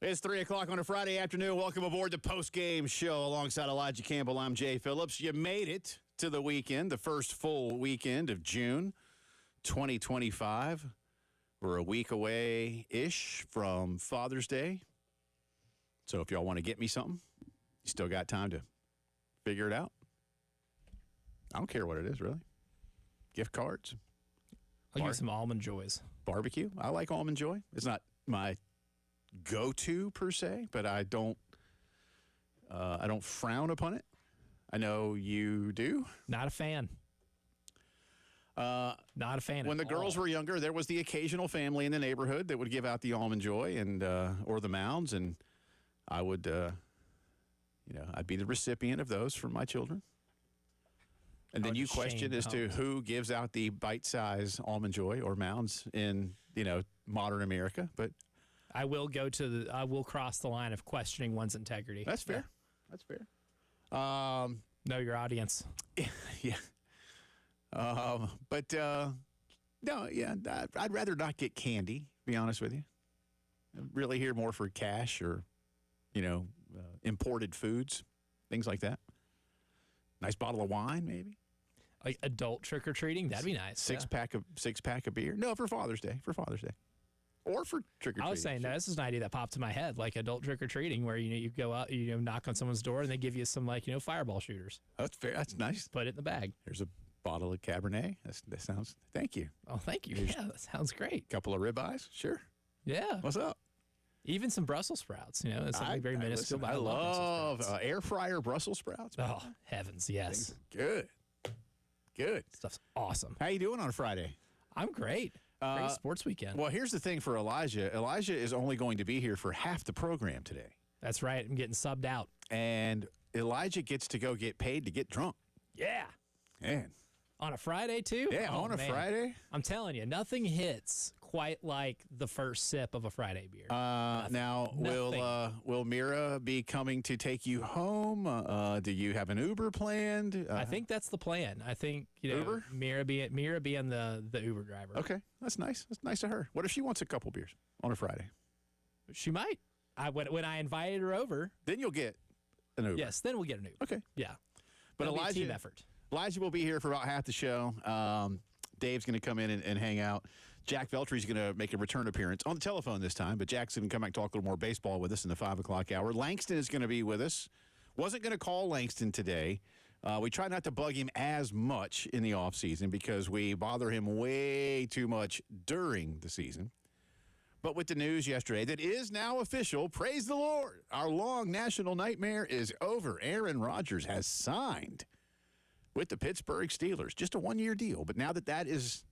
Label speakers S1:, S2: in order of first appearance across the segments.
S1: It's 3 o'clock on a Friday afternoon. Welcome aboard the Postgame show alongside Elijah Campbell. I'm Jay Phillips. You made it to the weekend, the first full weekend of June 2025. We're a week away-ish from Father's Day. So if y'all want to get me something, you still got time to figure it out. I don't care what it is, really. Gift cards.
S2: I'll give some Almond Joys.
S1: Barbecue. I like Almond Joy. It's not my go-to per se, but I don't frown upon it. I know you do.
S2: Not a fan. Not a fan.
S1: When the girls were younger, there was the occasional family in the neighborhood that would give out the Almond Joy and or the Mounds, and I would, I'd be the recipient of those for my children. And then you question as to who gives out the bite-size Almond Joy or Mounds in modern America, but.
S2: I will cross the line of questioning one's integrity.
S1: That's fair. Yeah. That's fair.
S2: Know your audience.
S1: Yeah. I'd rather not get candy, to be honest with you. I'm really here more for cash or, imported foods, things like that. Nice bottle of wine, maybe.
S2: Like adult trick-or-treating? That'd be nice.
S1: Six pack of beer. No, for Father's Day. Or for trick-or-treating.
S2: I was saying, no, this is an idea that popped in my head, like adult trick-or-treating, where, you go out, knock on someone's door, and they give you some, fireball shooters.
S1: That's fair. That's nice.
S2: Put it in the bag.
S1: There's a bottle of Cabernet. That sounds, thank you.
S2: Oh, thank you. Yeah, that sounds great.
S1: Couple of ribeyes. Sure.
S2: Yeah.
S1: What's up?
S2: Even some Brussels sprouts, it's something very minuscule.
S1: Listen, I love air fryer Brussels sprouts.
S2: Oh, heavens, yes.
S1: Good.
S2: Stuff's awesome.
S1: How you doing on a Friday?
S2: I'm great. Great sports weekend.
S1: Well, here's the thing for Elijah. Elijah is only going to be here for half the program today.
S2: That's right. I'm getting subbed out.
S1: And Elijah gets to go get paid to get drunk.
S2: Yeah.
S1: Man.
S2: On a Friday, too?
S1: Yeah, on a Friday.
S2: I'm telling you, nothing hits quite like the first sip of a Friday beer.
S1: Now, will Mira be coming to take you home? Do you have an Uber planned?
S2: I think that's the plan. I think,
S1: Uber?
S2: Mira being the Uber driver.
S1: Okay, that's nice. That's nice of her. What if she wants a couple beers on a Friday?
S2: She might. When I invited her over.
S1: Then you'll get an Uber.
S2: Yes, then we'll get an Uber.
S1: Okay.
S2: Yeah.
S1: But
S2: That'll
S1: Elijah,
S2: be a team effort.
S1: Elijah will be here for about half the show. Dave's going to come in and hang out. Jack Veltry's going to make a return appearance on the telephone this time, but Jack's going to come back and talk a little more baseball with us in the 5 o'clock hour. Langston is going to be with us. Wasn't going to call Langston today. We try not to bug him as much in the offseason because we bother him way too much during the season. But with the news yesterday that is now official, praise the Lord, our long national nightmare is over. Aaron Rodgers has signed with the Pittsburgh Steelers. Just a one-year deal. But now that is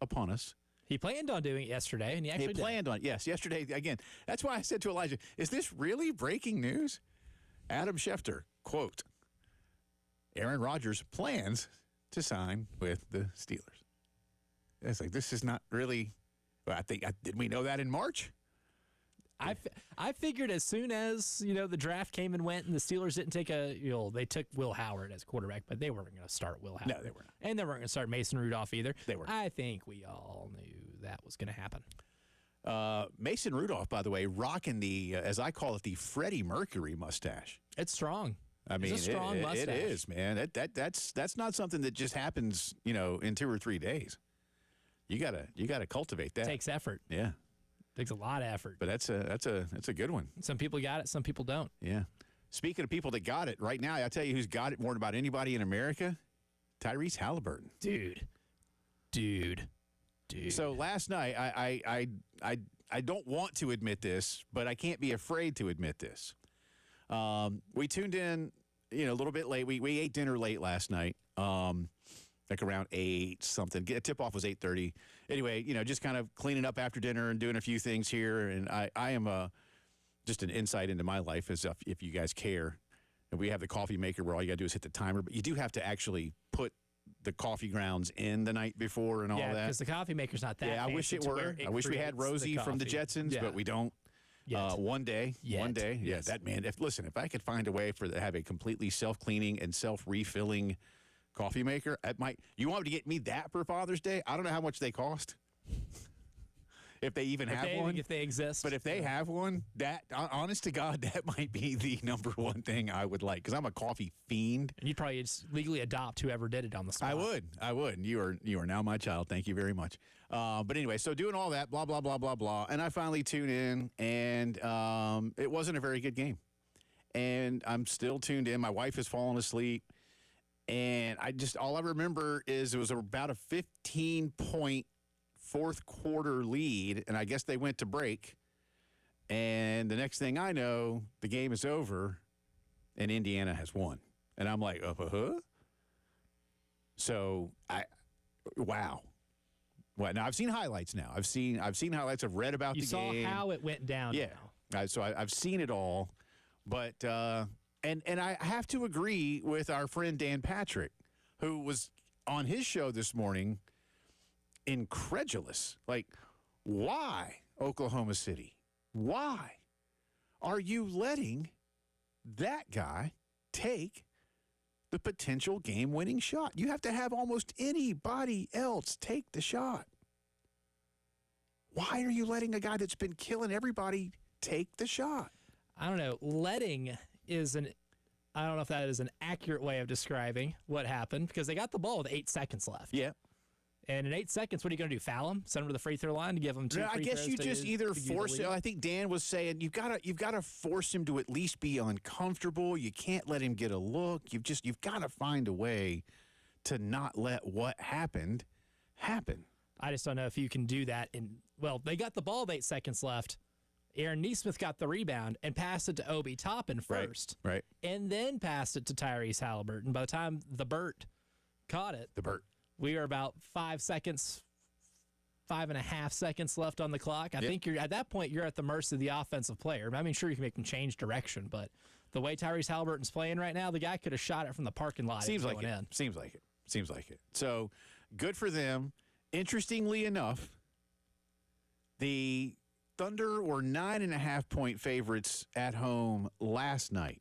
S1: upon us.
S2: He planned on doing it yesterday, and he actually
S1: planned on it. Yes, yesterday. Again, that's why I said to Elijah, is this really breaking news? Adam Schefter, quote, Aaron Rodgers plans to sign with the Steelers. It's like, this is not really, did we know that in March?
S2: I figured as soon as, the draft came and went and the Steelers didn't take they took Will Howard as quarterback, but they weren't going to start Will Howard.
S1: No, they were not.
S2: And they weren't going to start Mason Rudolph either.
S1: They were.
S2: I think we all knew that was going to happen.
S1: Mason Rudolph, by the way, rocking the, as I call it, the Freddie Mercury mustache.
S2: It's strong.
S1: I mean,
S2: it's a strong mustache.
S1: It is, man. That's not something that just happens, in 2 or 3 days. You gotta cultivate that.
S2: It takes effort.
S1: Yeah.
S2: Takes a lot of effort.
S1: But that's a good one.
S2: Some people got it, some people don't.
S1: Yeah. Speaking of people that got it, right now, I'll tell you who's got it more than about anybody in America. Tyrese Halliburton.
S2: Dude.
S1: So last night, I don't want to admit this, but I can't be afraid to admit this. We tuned in, a little bit late. We ate dinner late last night. Like around 8 something. Tip-off was 8:30. Anyway, just kind of cleaning up after dinner and doing a few things here. And I am just an insight into my life as if you guys care. And we have the coffee maker where all you got to do is hit the timer. But you do have to actually put the coffee grounds in the night before and all that. Yeah,
S2: because the coffee maker's not that
S1: I wish it were. I wish we had Rosie from the Jetsons, but we don't. One day. Yeah, that man. If I could find a way to have a completely self-cleaning and self-refilling coffee maker, you want to get me that for Father's Day? I don't know how much they cost. if they even have one.
S2: If they exist.
S1: But if they have one, that honest to God, that might be the number one thing I would like because I'm a coffee fiend.
S2: And you'd probably just legally adopt whoever did it on the spot.
S1: I would. You are now my child. Thank you very much. But anyway, so doing all that, blah, blah, blah, blah, blah. And I finally tune in, and it wasn't a very good game. And I'm still tuned in. My wife has fallen asleep. And all I remember is it was about a 15-point fourth quarter lead, and I guess they went to break. And the next thing I know, the game is over, and Indiana has won. And I'm like, So wow. Well, now I've seen highlights. Now I've seen highlights. I've read about the game.
S2: You saw how it went down.
S1: Yeah. So I've seen it all, but and I have to agree with our friend Dan Patrick, who was on his show this morning, incredulous. Like, why Oklahoma City? Why are you letting that guy take the potential game-winning shot? You have to have almost anybody else take the shot. Why are you letting a guy that's been killing everybody take the shot?
S2: I don't know. Letting I don't know if that is an accurate way of describing what happened because they got the ball with 8 seconds left.
S1: Yeah.
S2: And in 8 seconds, what are you going to do? Foul him? Send him to the free throw line to give him two?
S1: I guess you just either force it. I think Dan was saying you've got to force him to at least be uncomfortable. You can't let him get a look. You've got to find a way to not let what happened happen.
S2: I just don't know if you can do that. They got the ball with 8 seconds left. Aaron Nesmith got the rebound and passed it to Obi Toppin first.
S1: Right.
S2: And then passed it to Tyrese Halliburton. By the time the Burt caught it, we were about 5 seconds, 5.5 seconds left on the clock. I think at that point, you're at the mercy of the offensive player. I mean, sure, you can make them change direction, but the way Tyrese Halliburton's playing right now, the guy could have shot it from the parking lot.
S1: Seems like it. So good for them. Interestingly enough, the Thunder were 9.5-point favorites at home last night.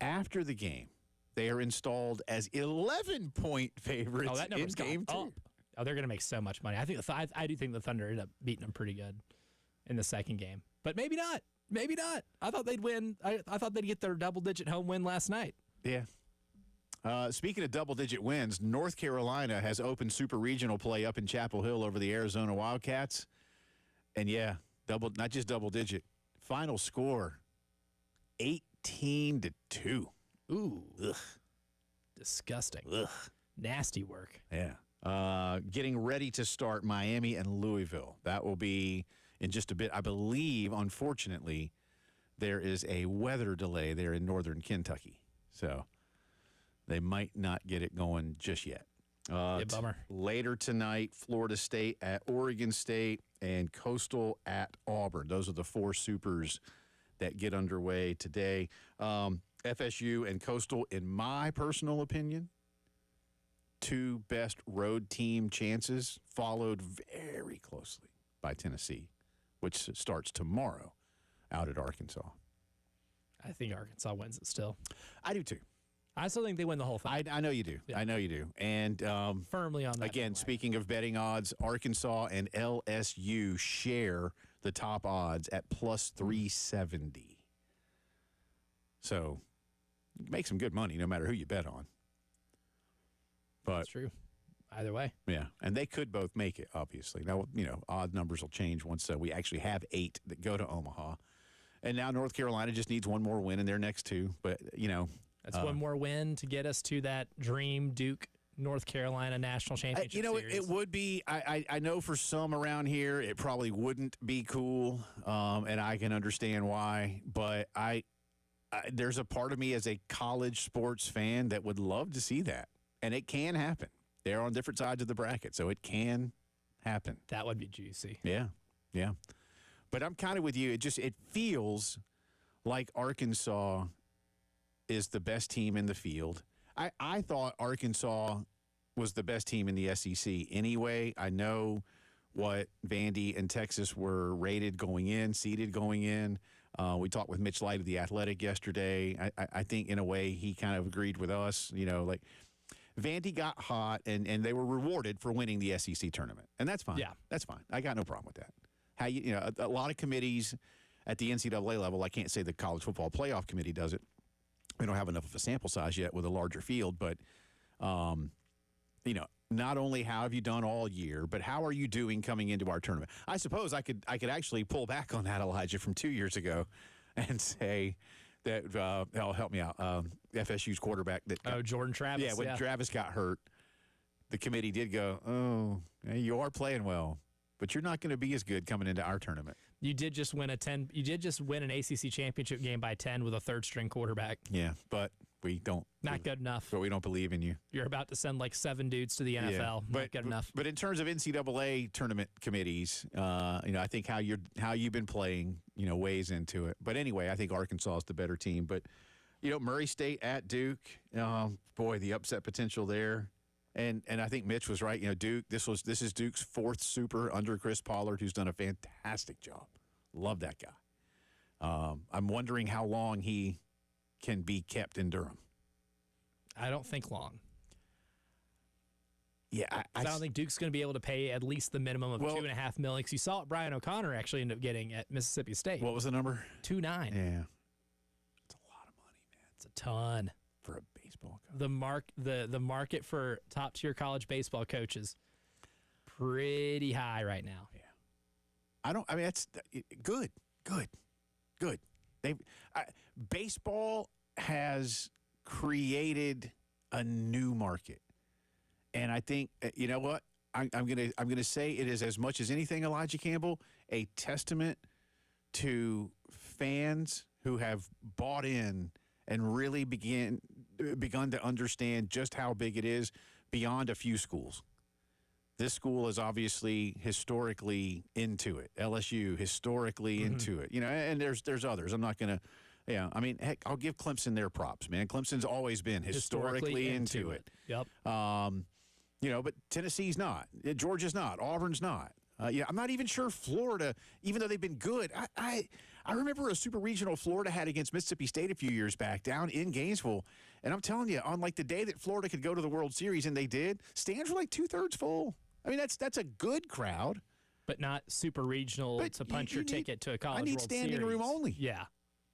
S1: After the game, they are installed as 11-point favorites
S2: that number's
S1: in Game 2.
S2: Up. Oh, they're going to make so much money. I do think the Thunder ended up beating them pretty good in the second game. But maybe not. Maybe not. I thought they'd win. I thought they'd get their double-digit home win last night.
S1: Yeah. Speaking of double-digit wins, North Carolina has opened super regional play up in Chapel Hill over the Arizona Wildcats. And, not just double-digit. Final score, 18-2.
S2: Ooh.
S1: Ugh.
S2: Disgusting.
S1: Ugh.
S2: Nasty work.
S1: Yeah. Getting ready to start Miami and Louisville. That will be in just a bit. I believe, unfortunately, there is a weather delay there in northern Kentucky. So they might not get it going just yet.
S2: Bummer.
S1: Later tonight, Florida State at Oregon State and Coastal at Auburn. Those are the four supers that get underway today. FSU and Coastal, in my personal opinion, two best road team chances, followed very closely by Tennessee, which starts tomorrow out at Arkansas.
S2: I think Arkansas wins it still.
S1: I do too.
S2: I still think they win the whole thing.
S1: I know you do. Yeah. I know you do. And
S2: firmly on that.
S1: Again, speaking of betting odds, Arkansas and LSU share the top odds at plus 370. So you can make some good money no matter who you bet on. But
S2: that's true. Either way.
S1: Yeah. And they could both make it, obviously. Now, odd numbers will change once we actually have 8 that go to Omaha. And now North Carolina just needs one more win in their next 2. But,
S2: that's one more win to get us to that dream Duke North Carolina national championship series.
S1: It would be. I know for some around here it probably wouldn't be cool, and I can understand why. But there's a part of me as a college sports fan that would love to see that, and it can happen. They're on different sides of the bracket, so it can happen.
S2: That would be juicy.
S1: Yeah. But I'm kind of with you. It feels like Arkansas is the best team in the field. I thought Arkansas was the best team in the SEC anyway. I know what Vandy and Texas were rated going in, seeded going in. We talked with Mitch Light of The Athletic yesterday. I think in a way he kind of agreed with us. Vandy got hot, and they were rewarded for winning the SEC tournament, and that's fine.
S2: Yeah,
S1: that's fine. I got no problem with that. How a lot of committees at the NCAA level. I can't say the College Football Playoff Committee does it. We don't have enough of a sample size yet with a larger field, but not only how have you done all year, but how are you doing coming into our tournament? I suppose I could actually pull back on that, Elijah, from 2 years ago, and say that help me out. FSU's quarterback that
S2: Jordan Travis.
S1: Yeah, when Travis got hurt, the committee did go, "Oh, you are playing well, but you're not going to be as good coming into our tournament."
S2: You did just win an ACC championship game by 10 with a third-string quarterback.
S1: Yeah, but we don't.
S2: Not good enough.
S1: But we don't believe in you.
S2: You're about to send like 7 dudes to the NFL.
S1: Yeah,
S2: Not good enough.
S1: But in terms of NCAA tournament committees, I think how you've been playing, weighs into it. But anyway, I think Arkansas is the better team. But Murray State at Duke, boy, the upset potential there. And I think Mitch was right. Duke. This is Duke's 4th super under Chris Pollard, who's done a fantastic job. Love that guy. I'm wondering how long he can be kept in Durham.
S2: I don't think long.
S1: Yeah,
S2: I don't think Duke's going to be able to pay at least the minimum of $2.5 million. Because you saw what Brian O'Connor actually ended up getting at Mississippi State.
S1: What was the number?
S2: 2.9.
S1: Yeah, it's a lot of money, man.
S2: It's a ton
S1: for a baseball coach.
S2: The market for top tier college baseball coaches pretty high right now.
S1: Yeah, that's good. Baseball has created a new market. And I think, you know what? I'm gonna say it is, as much as anything, Elijah Campbell, a testament to fans who have bought in and really begun to understand just how big it is beyond a few schools. This school is obviously historically into it. LSU historically into it. And there's others. I'm not gonna. Yeah, heck, I'll give Clemson their props, man. Clemson's always been historically into it.
S2: Yep.
S1: But Tennessee's not. Georgia's not. Auburn's not. I'm not even sure Florida, even though they've been good. I remember a super regional Florida had against Mississippi State a few years back down in Gainesville. And I'm telling you, on like the day that Florida could go to the World Series, and they did, stands were like 2/3 full. That's a good crowd.
S2: But not super regional to punch your ticket to a college World Series.
S1: I need standing room only.
S2: Yeah.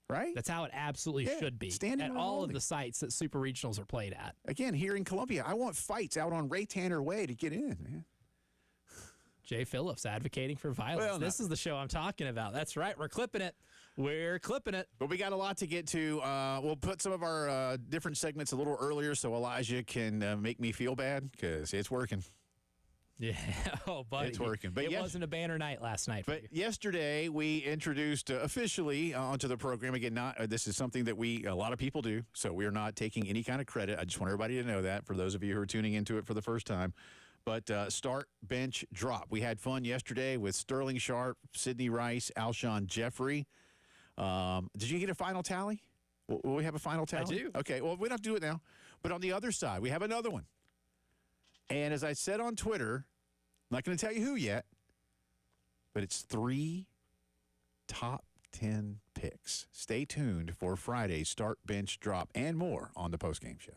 S1: Right?
S2: That's how it absolutely should be.
S1: Standing
S2: at
S1: room
S2: all
S1: only.
S2: of the sites that super regionals are played at.
S1: Again, here in Columbia, I want fights out on Ray Tanner Way to get in, man.
S2: Jay Phillips advocating for violence.
S1: Well,
S2: this is the show I'm talking about. That's right. We're clipping it. We're clipping it.
S1: But we got a lot to get to. We'll put some of our different segments a little earlier so Elijah can make me feel bad, because it's working.
S2: Yeah. Oh, buddy.
S1: It's working. But
S2: it wasn't a banner night last night.
S1: But yesterday we introduced officially onto the program. Again, this is something that a lot of people do, so we are not taking any kind of credit. I just want everybody to know that, for those of you who are tuning into it for the first time. But start, bench, drop. We had fun yesterday with Sterling Sharp, Sidney Rice, Alshon Jeffrey. Did you get a final tally? Will we have a final tally?
S2: I do.
S1: Okay, well, we don't have to do it now. But on the other side, we have another one. And as I said on Twitter, I'm not going to tell you who yet, but it's 3 top 10 picks. Stay tuned for Friday's Start, Bench, Drop, and more on the Postgame Show.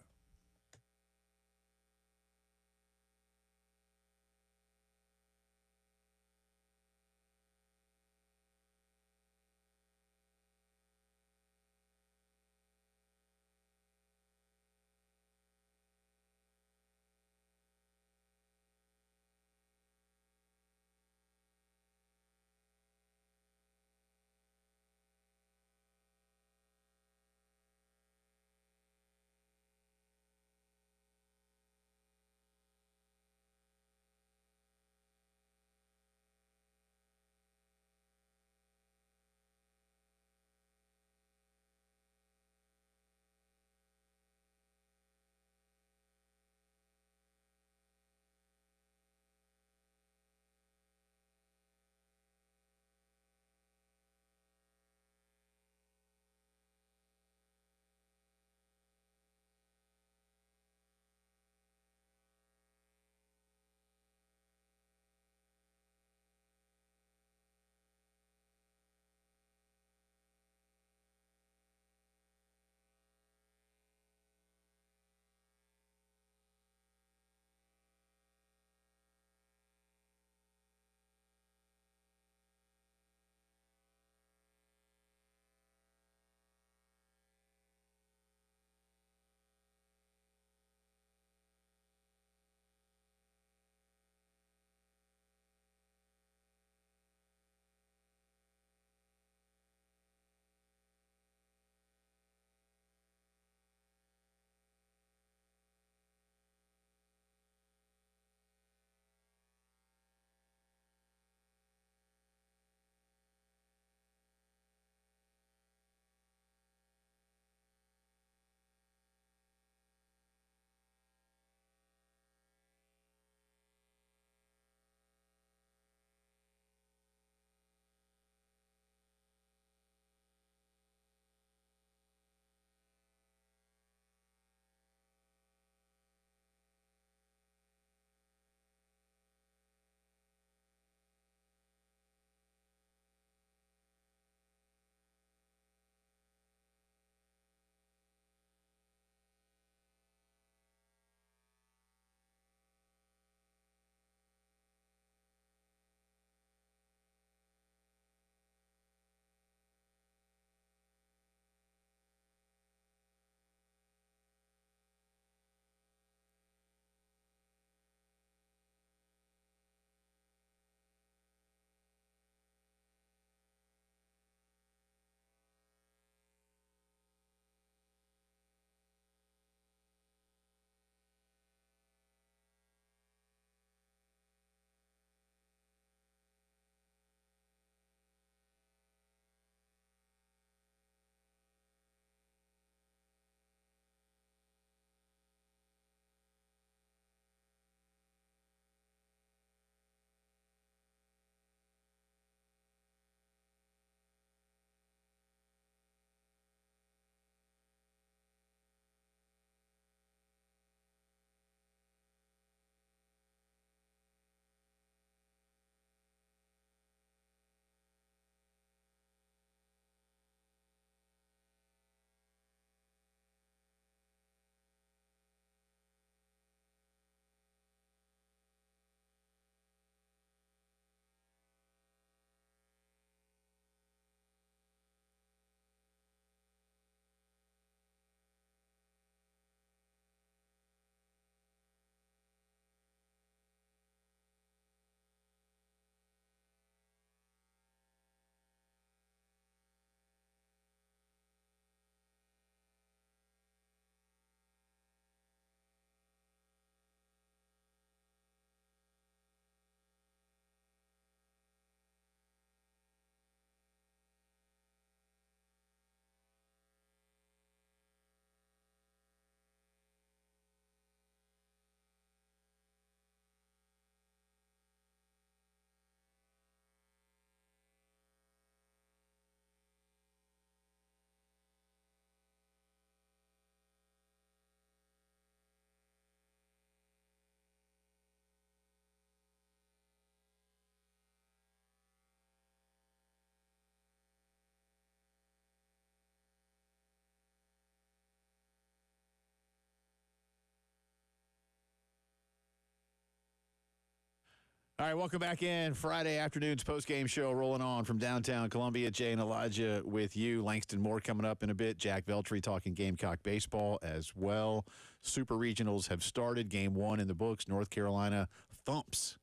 S1: All right, welcome back in. Friday afternoon's postgame show rolling on from downtown Columbia. Jay and Elijah with you. Langston Moore coming up in a bit. Jack Veltri talking Gamecock baseball as well. Super Regionals have started. Game 1 in the books. North Carolina thumps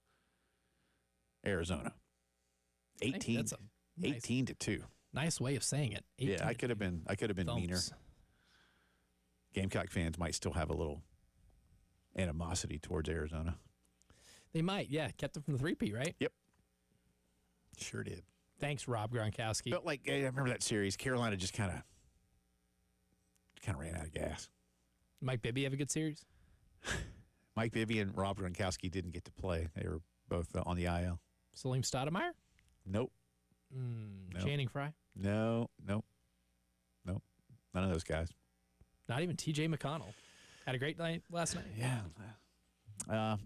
S1: Arizona. 18 to 2.
S2: Nice way of saying it.
S1: Yeah, I could have been
S2: thumps.
S1: meaner. Gamecock fans might still have a little animosity towards Arizona.
S2: They might, yeah. Kept them from the three-peat, right?
S1: Yep. Sure did.
S2: Thanks, Rob Gronkowski.
S1: Felt like, I remember that series. Carolina just kind of ran out of gas.
S2: Mike Bibby have a good series?
S1: Mike Bibby and Rob Gronkowski didn't get to play. They were both on the IL.
S2: Salim Stoudemire?
S1: Nope.
S2: Nope. Channing Frye?
S1: No. None of those guys.
S2: Not even T.J. McConnell. Had a great night last night.
S1: Yeah.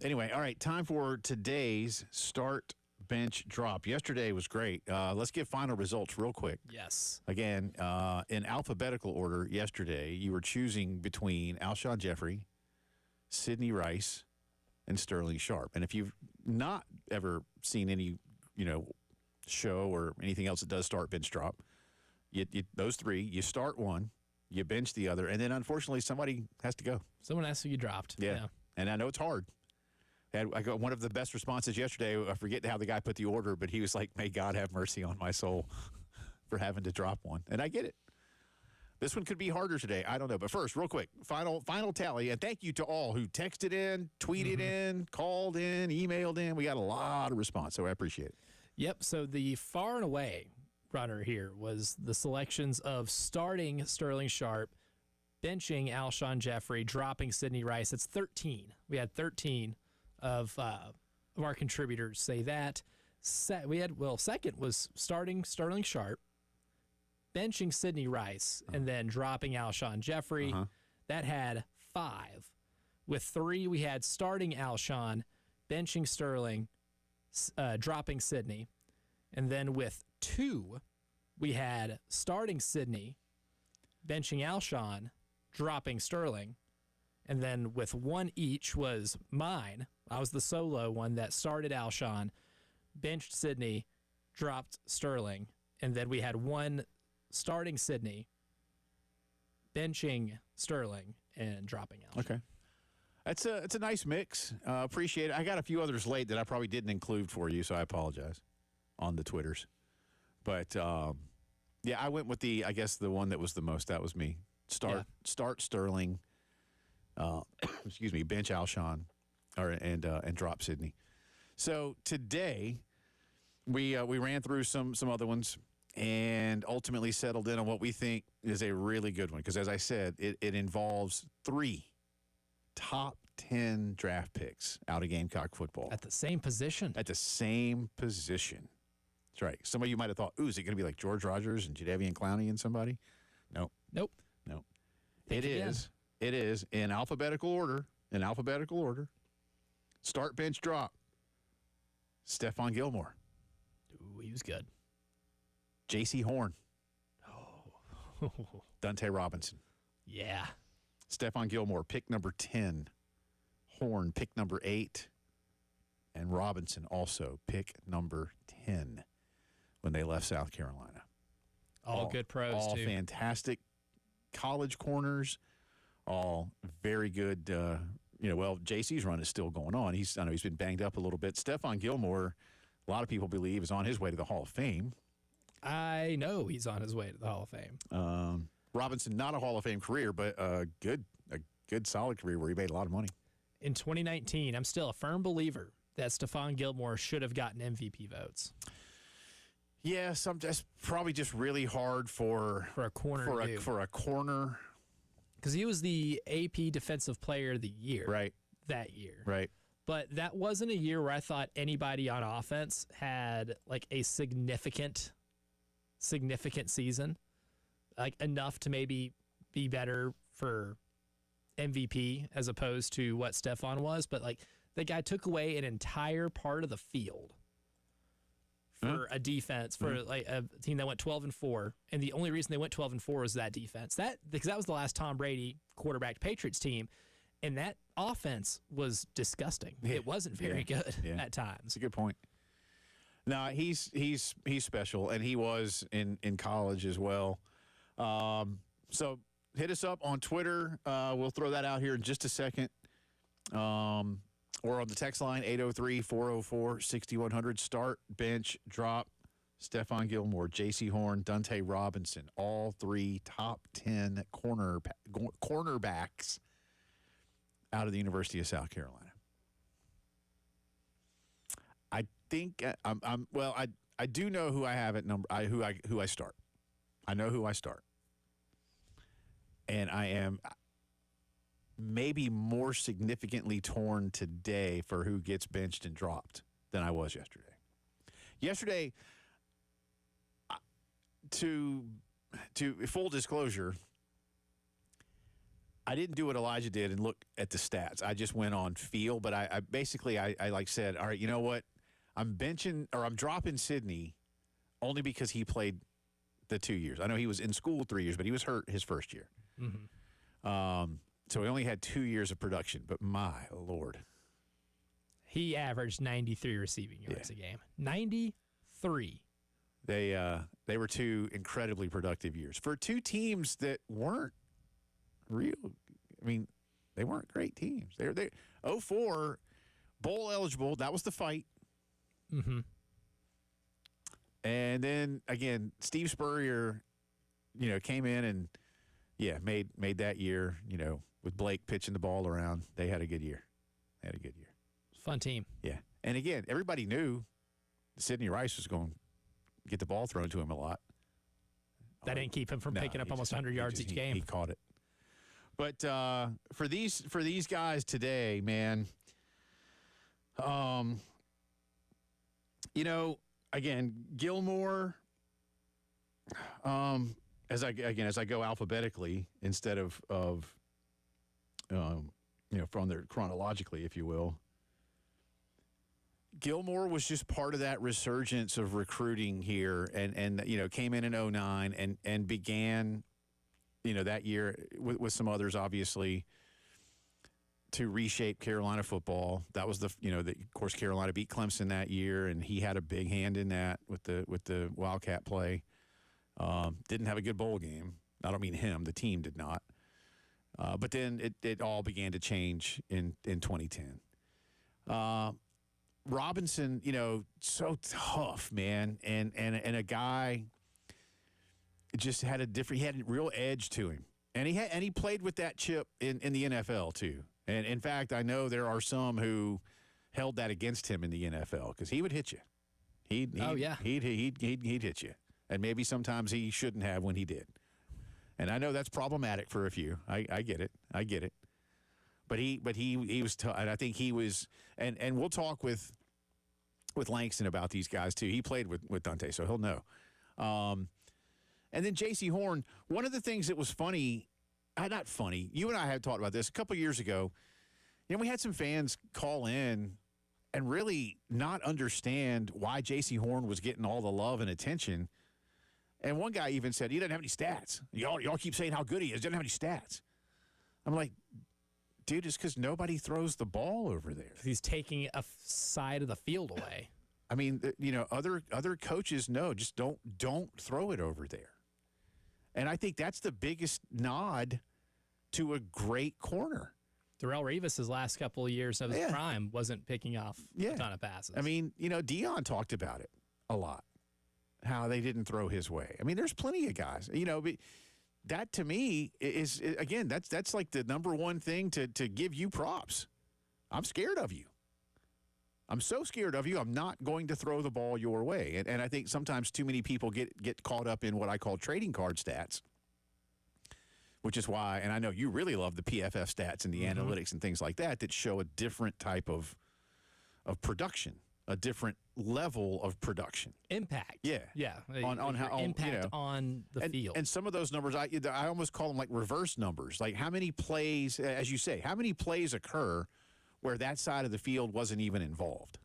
S1: Anyway, all right, time for today's start bench drop. Yesterday was great. Let's get final results real quick.
S2: Yes.
S1: Again, in alphabetical order yesterday, you were choosing between Alshon Jeffrey, Sidney Rice, and Sterling Sharp. And if you've not ever seen any, show or anything else that does start bench drop, those three, you start one, you bench the other, and then unfortunately somebody has to go.
S2: Someone asked who you dropped.
S1: Yeah. And I know it's hard. I got one of the best responses yesterday. I forget how the guy put the order, but he was like, "May God have mercy on my soul for having to drop one." And I get it. This one could be harder today. I don't know. But first, real quick, final tally. And thank you to all who texted in, tweeted in, called in, emailed in. We got a lot of response, so I appreciate it.
S2: Yep. So the far and away runner here was the selections of starting Sterling Sharp, benching Alshon Jeffrey, dropping Sidney Rice. It's 13. We had 13 of our contributors say that. Second was starting Sterling Sharp, benching Sidney Rice, and then dropping Alshon Jeffrey. That had 5. With 3, we had starting Alshon, benching Sterling, dropping Sidney. And then with 2, we had starting Sidney, benching Alshon, dropping Sterling. And then with 1 each was mine. I was the solo one that started Alshon, benched Sidney, dropped Sterling. And then we had 1 starting Sidney, benching Sterling, and dropping Alshon.
S1: Okay. It's a nice mix. Appreciate it. I got a few others late that I probably didn't include for you, so I apologize on the Twitters. But, yeah, I went with the one that was the most. That was me. Start Sterling, bench Alshon, and drop Sidney. So today we ran through some other ones and ultimately settled in on what we think is a really good one because, as I said, it involves 3 top 10 draft picks out of Gamecock football.
S2: At the same position.
S1: At the same position. That's right. Some of you might have thought, is it going to be like George Rogers and Jadeveon Clowney and somebody? Nope. It is in alphabetical order. Start, bench, drop. Stephon Gilmore.
S2: Ooh, he was good.
S1: J.C. Horn.
S2: Oh.
S1: Dante Robinson.
S2: Yeah.
S1: Stephon Gilmore, pick number 10. Horn, pick number 8. And Robinson also pick number 10 when they left South Carolina.
S2: All good pros,
S1: all
S2: too.
S1: Fantastic college corners, all very good. JC's run is still going on. I know he's been banged up a little bit. Stephon Gilmore, a lot of people believe, is on his way to the Hall of Fame.
S2: I know he's on his way to the Hall of Fame.
S1: Robinson, not a Hall of Fame career, but a good solid career where he made a lot of money.
S2: In 2019, I'm still a firm believer that Stephon Gilmore should have gotten MVP votes.
S1: Yeah, that's probably just really hard for
S2: a corner
S1: for a corner,
S2: because he was the AP Defensive Player of the Year that year.
S1: Right.
S2: But that wasn't a year where I thought anybody on offense had like a significant season, like enough to maybe be better for MVP as opposed to what Stephon was. But like the guy took away an entire part of the field for a defense, for like a team that went 12-4, and the only reason they went 12-4 was that defense. Because that was the last Tom Brady quarterbacked Patriots team, And that offense was disgusting.
S1: Yeah.
S2: It wasn't very good at times.
S1: That's a good point. No, he's special, and he was in college as well. So hit us up on Twitter. We'll throw that out here in just a second. Or on the text line, 803-404-6100. Start, bench, drop. Stephon Gilmore, J.C. Horn, Dante Robinson, all three top 10 cornerbacks out of the University of South Carolina. I think I do know who I have at number. Who I start. I know who I start, and I am maybe more significantly torn today for who gets benched and dropped than I was yesterday. Yesterday, to full disclosure, I didn't do what Elijah did and look at the stats. I just went on feel, but I basically like said, all right, you know what? I'm dropping Sidney only because he played the 2 years. I know he was in school 3 years, but he was hurt his first year. Mm-hmm. So he only had 2 years of production, but my Lord.
S2: He averaged 93 receiving yards a game. 93.
S1: They were two incredibly productive years for two teams that weren't real. I mean, they weren't great teams. They 04 bowl eligible. That was the fight.
S2: Mm-hmm.
S1: And then again, Steve Spurrier, came in and made that year. With Blake pitching the ball around, they had a good year.
S2: Fun team.
S1: Yeah, and again, everybody knew Sidney Rice was going to get the ball thrown to him a lot.
S2: That didn't keep him from picking up almost 100 yards each game.
S1: He caught it. But for these guys today, man, again, Gilmore, as I go alphabetically instead of from there chronologically, if you will. Gilmore was just part of that resurgence of recruiting here, and came in 2009 and began, that year with some others, obviously, to reshape Carolina football. That was of course, Carolina beat Clemson that year, and he had a big hand in that with the Wildcat play. Didn't have a good bowl game. I don't mean him; the team did not. But then it all began to change in 2010. Robinson, so tough, man, and a guy just had he had a real edge to him, and he played with that chip in the NFL too. And in fact, I know there are some who held that against him in the NFL because he would hit you. He'd hit you, and maybe sometimes he shouldn't have when he did. And I know that's problematic for a few. I get it. But he was tough, and I think he was. And we'll talk with Langston about these guys too. He played with Dante, so he'll know. And then J.C. Horn. One of the things that was funny, not funny. You and I had talked about this a couple years ago. We had some fans call in and really not understand why J.C. Horn was getting all the love and attention. And one guy even said, he doesn't have any stats. Y'all keep saying how good he is. He doesn't have any stats. I'm like, dude, it's because nobody throws the ball over there.
S2: He's taking a side of the field away.
S1: I mean, other coaches know, just don't throw it over there. And I think that's the biggest nod to a great corner.
S2: Darrelle Revis' last couple of years of his prime wasn't picking off a ton of passes.
S1: I mean, Dion talked about it a lot. How they didn't throw his way. I mean, there's plenty of guys. But that to me is again, that's like the number one thing to give you props. I'm scared of you. I'm so scared of you. I'm not going to throw the ball your way. And I think sometimes too many people get caught up in what I call trading card stats, which is why, and I know you really love the PFF stats and the analytics and things like that show a different type of production. A different level of production.
S2: Impact.
S1: Yeah. On how
S2: impact on the field.
S1: And some of those numbers, I almost call them like reverse numbers. Like how many plays, as you say, how many plays occur where that side of the field wasn't even involved?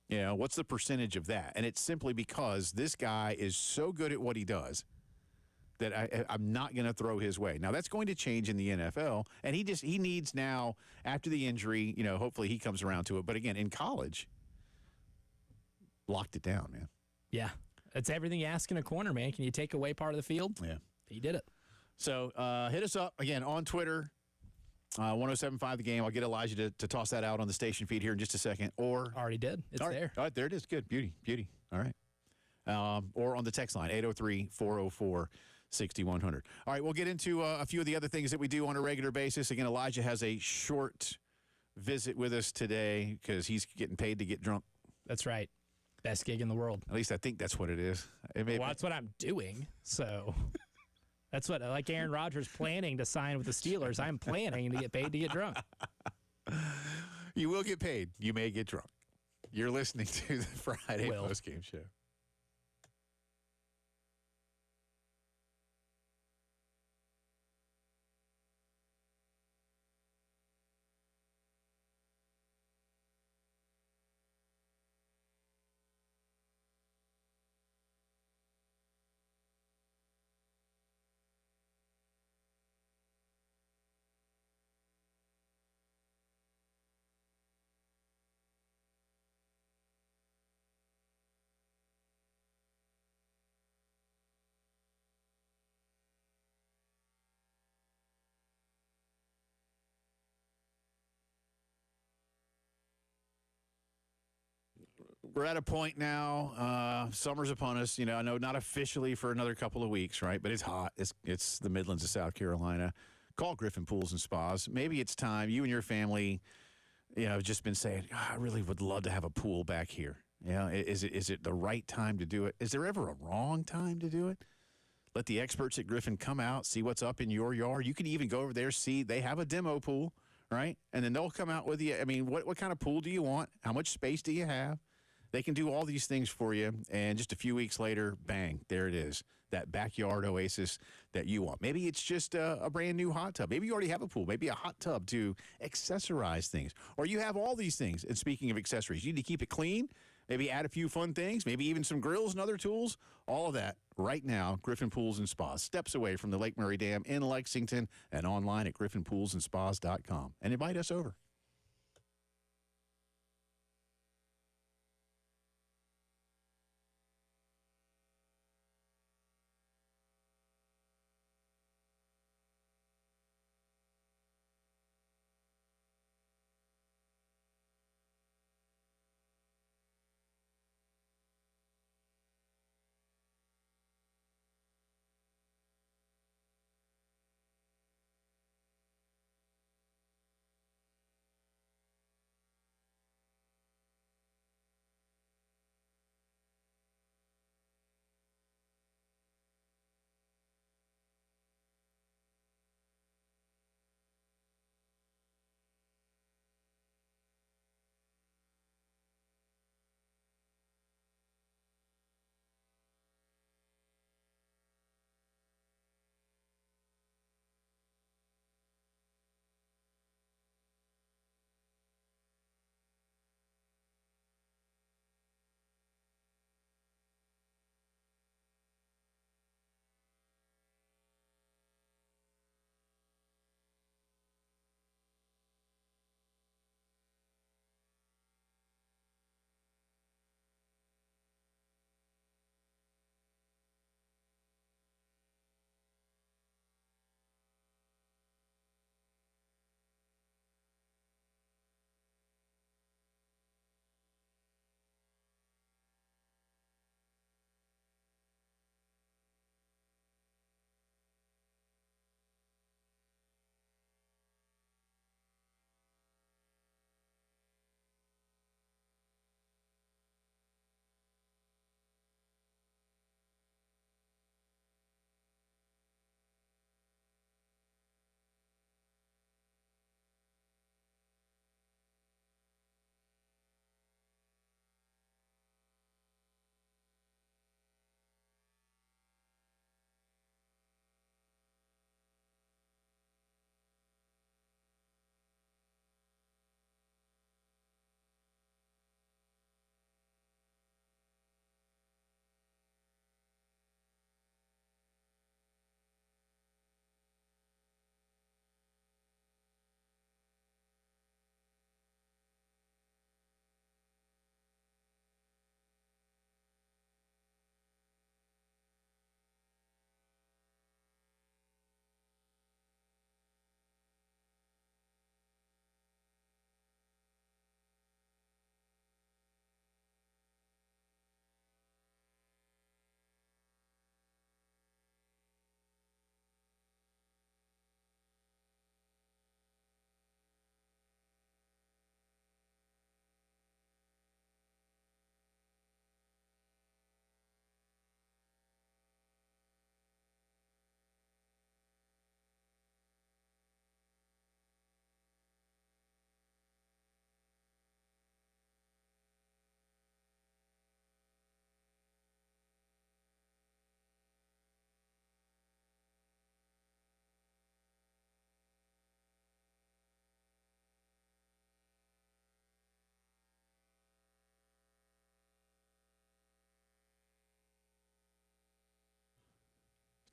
S1: What's the percentage of that? And it's simply because this guy is so good at what he does that I'm not going to throw his way. Now, that's going to change in the NFL, and he needs now, after the injury, hopefully he comes around to it. But again, in college, locked it down, man.
S2: Yeah. It's everything you ask in a corner, man. Can you take away part of the field?
S1: Yeah.
S2: He did it.
S1: So hit us up, again, on Twitter, 1075 The Game. I'll get Elijah to toss that out on the station feed here in just a second. Or
S2: Already did. It's there.
S1: All right, there it is. Good. Beauty. All right. Or on the text line, 803-404-6100. All right, we'll get into a few of the other things that we do on a regular basis. Again, Elijah has a short visit with us today because he's getting paid to get drunk.
S2: That's right. Best gig in the world.
S1: At least I think that's what it is.
S2: Well, that's what I'm doing. So that's what, like Aaron Rodgers planning to sign with the Steelers, I'm planning to get paid to get drunk.
S1: You will get paid. You may get drunk. You're listening to the Friday Postgame Show. We're at a point now. Summer's upon us. I know not officially for another couple of weeks, right? But it's hot. It's the Midlands of South Carolina. Call Griffin Pools and Spas. Maybe it's time. You and your family, have just been saying, I really would love to have a pool back here. Is it the right time to do it? Is there ever a wrong time to do it? Let the experts at Griffin come out, see what's up in your yard. You can even go over there, see they have a demo pool, right? And then they'll come out with you. I mean, what kind of pool do you want? How much space do you have? They can do all these things for you, and just a few weeks later, bang, there it is, that backyard oasis that you want. Maybe it's just a brand new hot tub. Maybe you already have a pool, maybe a hot tub to accessorize things. Or you have all these things, and speaking of accessories, you need to keep it clean, maybe add a few fun things, maybe even some grills and other tools. All of that right now, Griffin Pools and Spas, steps away from the Lake Murray Dam in Lexington, and online at griffinpoolsandspas.com. And invite us over.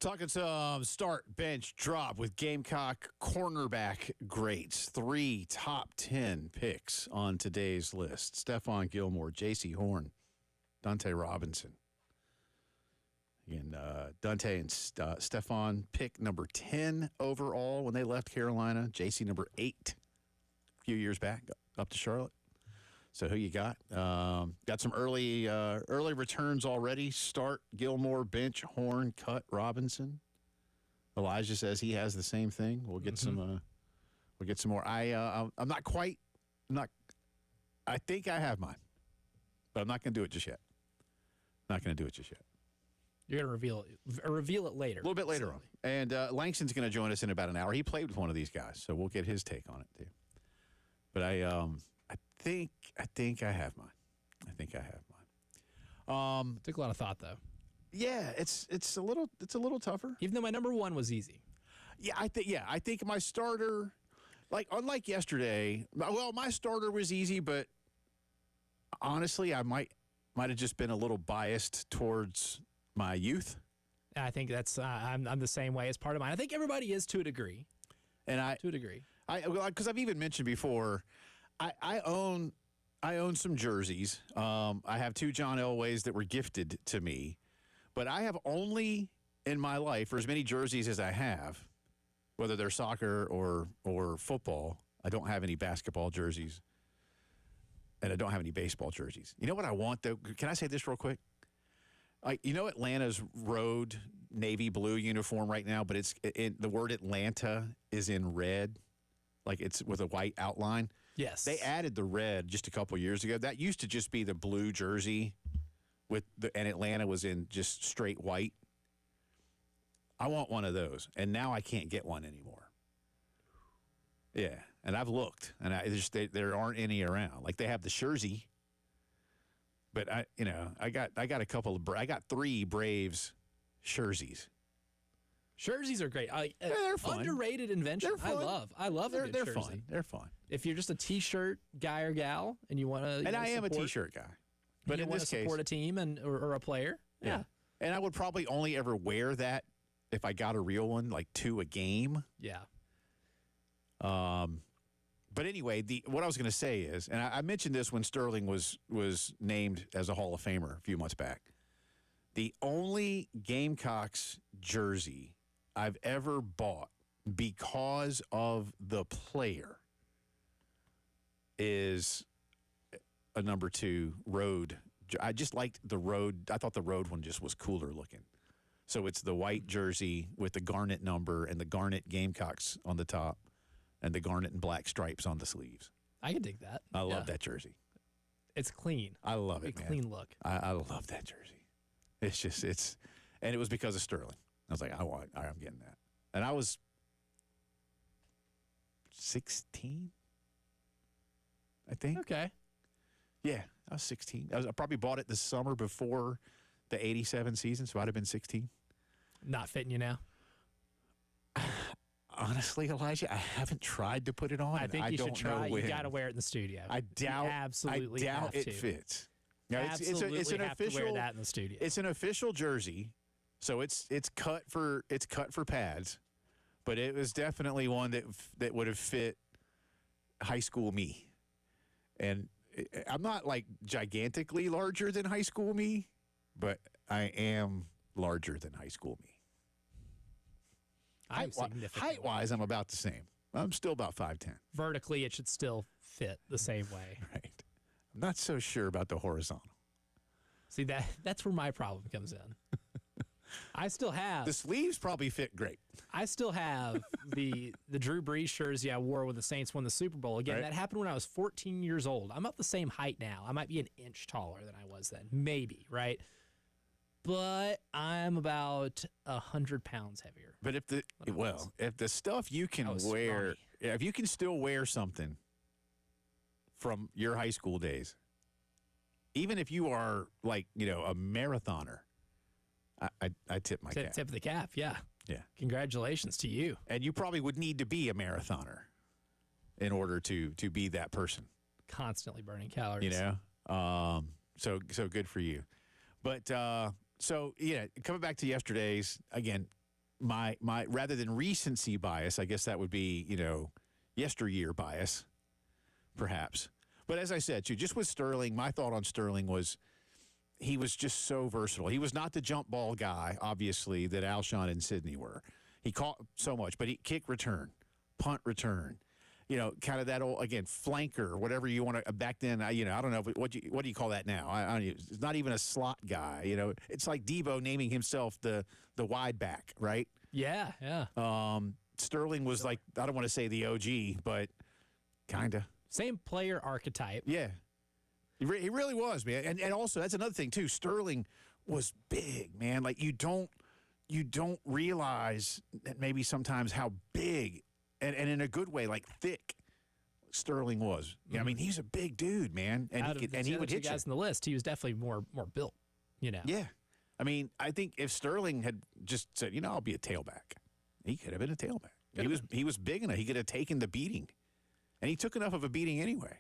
S1: Talking some start, bench, drop with Gamecock cornerback greats. 3 top 10 picks on today's list. Stephon Gilmore, J.C. Horn, Dante Robinson. And Dante and Stephon pick number 10 overall when they left Carolina. J.C. number 8 a few years back up to Charlotte. So who you got? Got some early returns already. Start, Gilmore, bench, Horn, cut, Robinson. Elijah says he has the same thing. We'll get some. We'll get some more. I'm not quite. I think I have mine, but I'm not going to do it just yet. Not going to do it just yet.
S2: You're going to reveal it later.
S1: A little bit later on. And Langston's going to join us in about an hour. He played with one of these guys, so we'll get his take on it too. But I think I have mine. I think I have mine.
S2: Took a lot of thought though.
S1: Yeah, it's a little tougher.
S2: Even though my number 1 was easy.
S1: I think my starter, like unlike yesterday, well, my starter was easy, but honestly, I might have just been a little biased towards my youth.
S2: I think that's I'm the same way as part of mine. I think everybody is to a degree.
S1: And to
S2: a degree.
S1: Because I've even mentioned before, I own some jerseys. I have 2 John Elways that were gifted to me, but I have only in my life, for as many jerseys as I have, whether they're soccer or football, I don't have any basketball jerseys, and I don't have any baseball jerseys. You know what I want though? Can I say this real quick? Atlanta's road navy blue uniform right now, but the word Atlanta is in red, like it's with a white outline.
S2: Yes.
S1: They added the red just a couple years ago. That used to just be the blue jersey and Atlanta was in just straight white. I want one of those, and now I can't get one anymore. Yeah, and I've looked, and there aren't any around. Like they have the jersey, but I got a couple of I got 3 Braves jerseys.
S2: Jerseys are great.
S1: They're fun.
S2: Underrated invention.
S1: They're fun.
S2: I love a good
S1: They're
S2: jersey.
S1: fun. They're fun.
S2: If you're just a T-shirt guy or gal and you want to,
S1: and I am a T-shirt guy, but in this case,
S2: support a team or a player. Yeah.
S1: And I would probably only ever wear that if I got a real one, like to a game.
S2: Yeah.
S1: But anyway, what I was going to say is, and I mentioned this when Sterling was named as a Hall of Famer a few months back. The only Gamecocks jersey I've ever bought because of the player is a number 2 road. I just liked the road. I thought the road one just was cooler looking. So it's the white jersey with the garnet number and the garnet Gamecocks on the top and the garnet and black stripes on the sleeves.
S2: I can dig that.
S1: I love that jersey.
S2: It's clean.
S1: I love it, man.
S2: Clean look.
S1: I love that jersey. And it was because of Sterling. I was like, I'm getting that. And I was 16, I think.
S2: Okay.
S1: Yeah, I was 16. I probably bought it the summer before the 87 season, so I'd have been 16.
S2: Not fitting you now?
S1: Honestly, Elijah, I haven't tried to put it on.
S2: I think you should try. You got to wear it in the studio.
S1: I doubt it fits. Now, it's an official.
S2: To wear that in the studio.
S1: It's an official jersey, so it's cut for pads, but it was definitely one that would have fit high school me, and I'm not like gigantically larger than high school me, but I am larger than high school me. Height-wise, I'm about the same. I'm still about 5'10".
S2: Vertically, it should still fit the same way.
S1: Right. I'm not so sure about the horizontal.
S2: See, that's where my problem comes in. I still have...
S1: The sleeves probably fit great.
S2: I still have the Drew Brees jersey I wore when the Saints won the Super Bowl. Again, that happened when I was 14 years old. I'm about the same height now. I might be an inch taller than I was then. Maybe, right? But I'm about 100 pounds heavier.
S1: But if the stuff you can wear, if you can still wear something from your high school days, even if you are like, a marathoner, I tip my cap.
S2: Tip the cap, yeah.
S1: Yeah.
S2: Congratulations to you.
S1: And you probably would need to be a marathoner in order to be that person.
S2: Constantly burning calories.
S1: So good for you. But so yeah, coming back to yesterday's again, my rather than recency bias, I guess that would be, yesteryear bias, perhaps. But as I said, too, just with Sterling, my thought on Sterling was he was just so versatile. He was not the jump ball guy, obviously, that Alshon and Sidney were. He caught so much, but he kick return, punt return, kind of that old, again, flanker, whatever you want to, back then, I don't know, what do you call that now? It's not even a slot guy, It's like Debo naming himself the wide back, right?
S2: Yeah, yeah.
S1: Sterling was like, I don't want to say the OG, but kind of.
S2: Same player archetype.
S1: Yeah. He really was, man. And also, that's another thing, too. Sterling was big, man. Like, you don't realize that maybe sometimes how big, and in a good way, like thick, Sterling was. Yeah, I mean, he's a big dude, man. And he would hit
S2: guys
S1: you.
S2: on the list, he was definitely more built,
S1: Yeah. I mean, I think if Sterling had just said, I'll be a tailback, he could have been a tailback. He was big enough. He could have taken the beating. And he took enough of a beating anyway.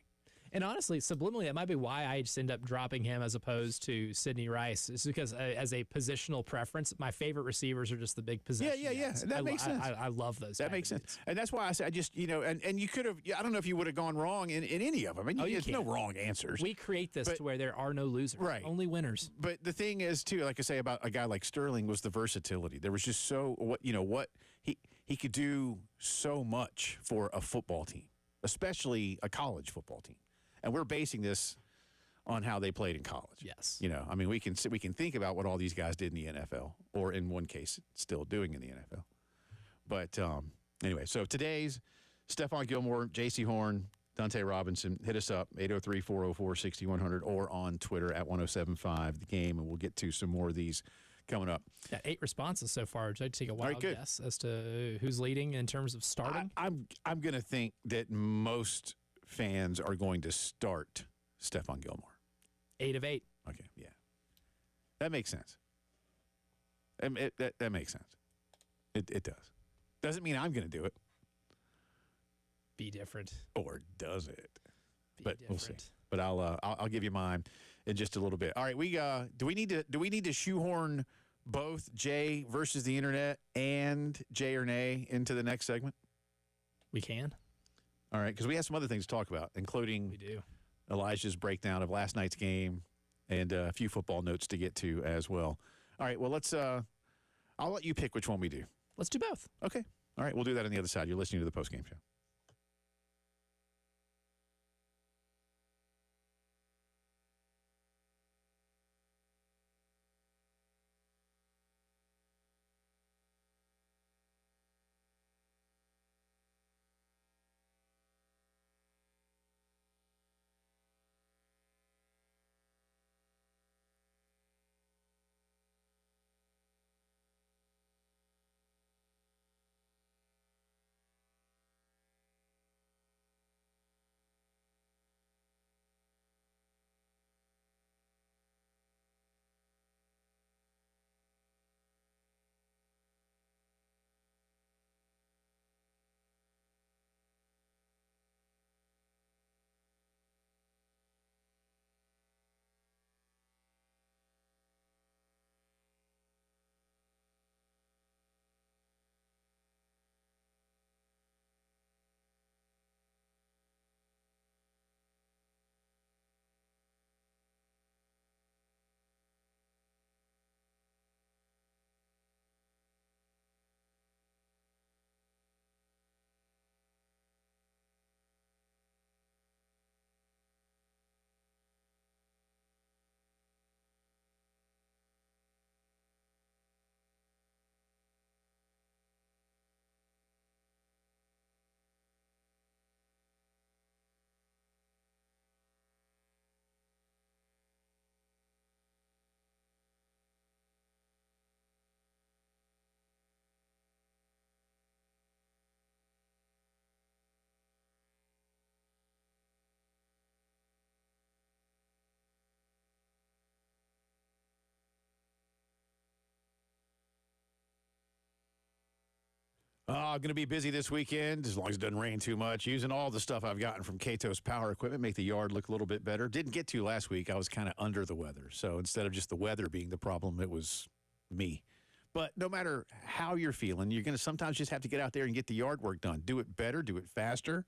S2: And honestly, subliminally, that might be why I just end up dropping him as opposed to Sidney Rice. It's because as a positional preference, my favorite receivers are just the big possession guys.
S1: That makes sense.
S2: I love those.
S1: That makes sense. And that's why I said, I just, and you could have, I don't know if you would have gone wrong in any of them. I mean, there's no wrong answers.
S2: We create this to where there are no losers.
S1: Right.
S2: Only winners.
S1: But the thing is, too, like I say about a guy like Sterling, was the versatility. There was just he could do so much for a football team, especially a college football team. And we're basing this on how they played in college.
S2: Yes.
S1: I mean, we can think about what all these guys did in the NFL, or in one case, still doing in the NFL. But anyway, so today's Stephon Gilmore, J.C. Horn, Dante Robinson. Hit us up, 803-404-6100, or on Twitter at 1075 The Game, and we'll get to some more of these coming up.
S2: Yeah, 8 responses so far. Did I take a wild guess as to who's leading in terms of starting?
S1: I'm going to think that most fans are going to start Stephon Gilmore.
S2: 8 of 8.
S1: Okay, yeah. That makes sense. That makes sense. It does. Doesn't mean I'm going to do it.
S2: Be different.
S1: Or does it?
S2: But
S1: we'll see. But I'll give you mine in just a little bit. All right, do we need to shoehorn both Jay versus the internet and Jay or Nay into the next segment?
S2: We can.
S1: All right, because we have some other things to talk about, including Elijah's breakdown of last night's game and a few football notes to get to as well. All right, well, I'll let you pick which one we do.
S2: Let's do both.
S1: Okay. All right, we'll do that on the other side. You're listening to the Postgame Show. Going to be busy this weekend, as long as it doesn't rain too much. Using all the stuff I've gotten from Kato's Power Equipment, make the yard look a little bit better. Didn't get to last week. I was kind of under the weather. So instead of just the weather being the problem, it was me. But no matter how you're feeling, you're going to sometimes just have to get out there and get the yard work done. Do it better, do it faster,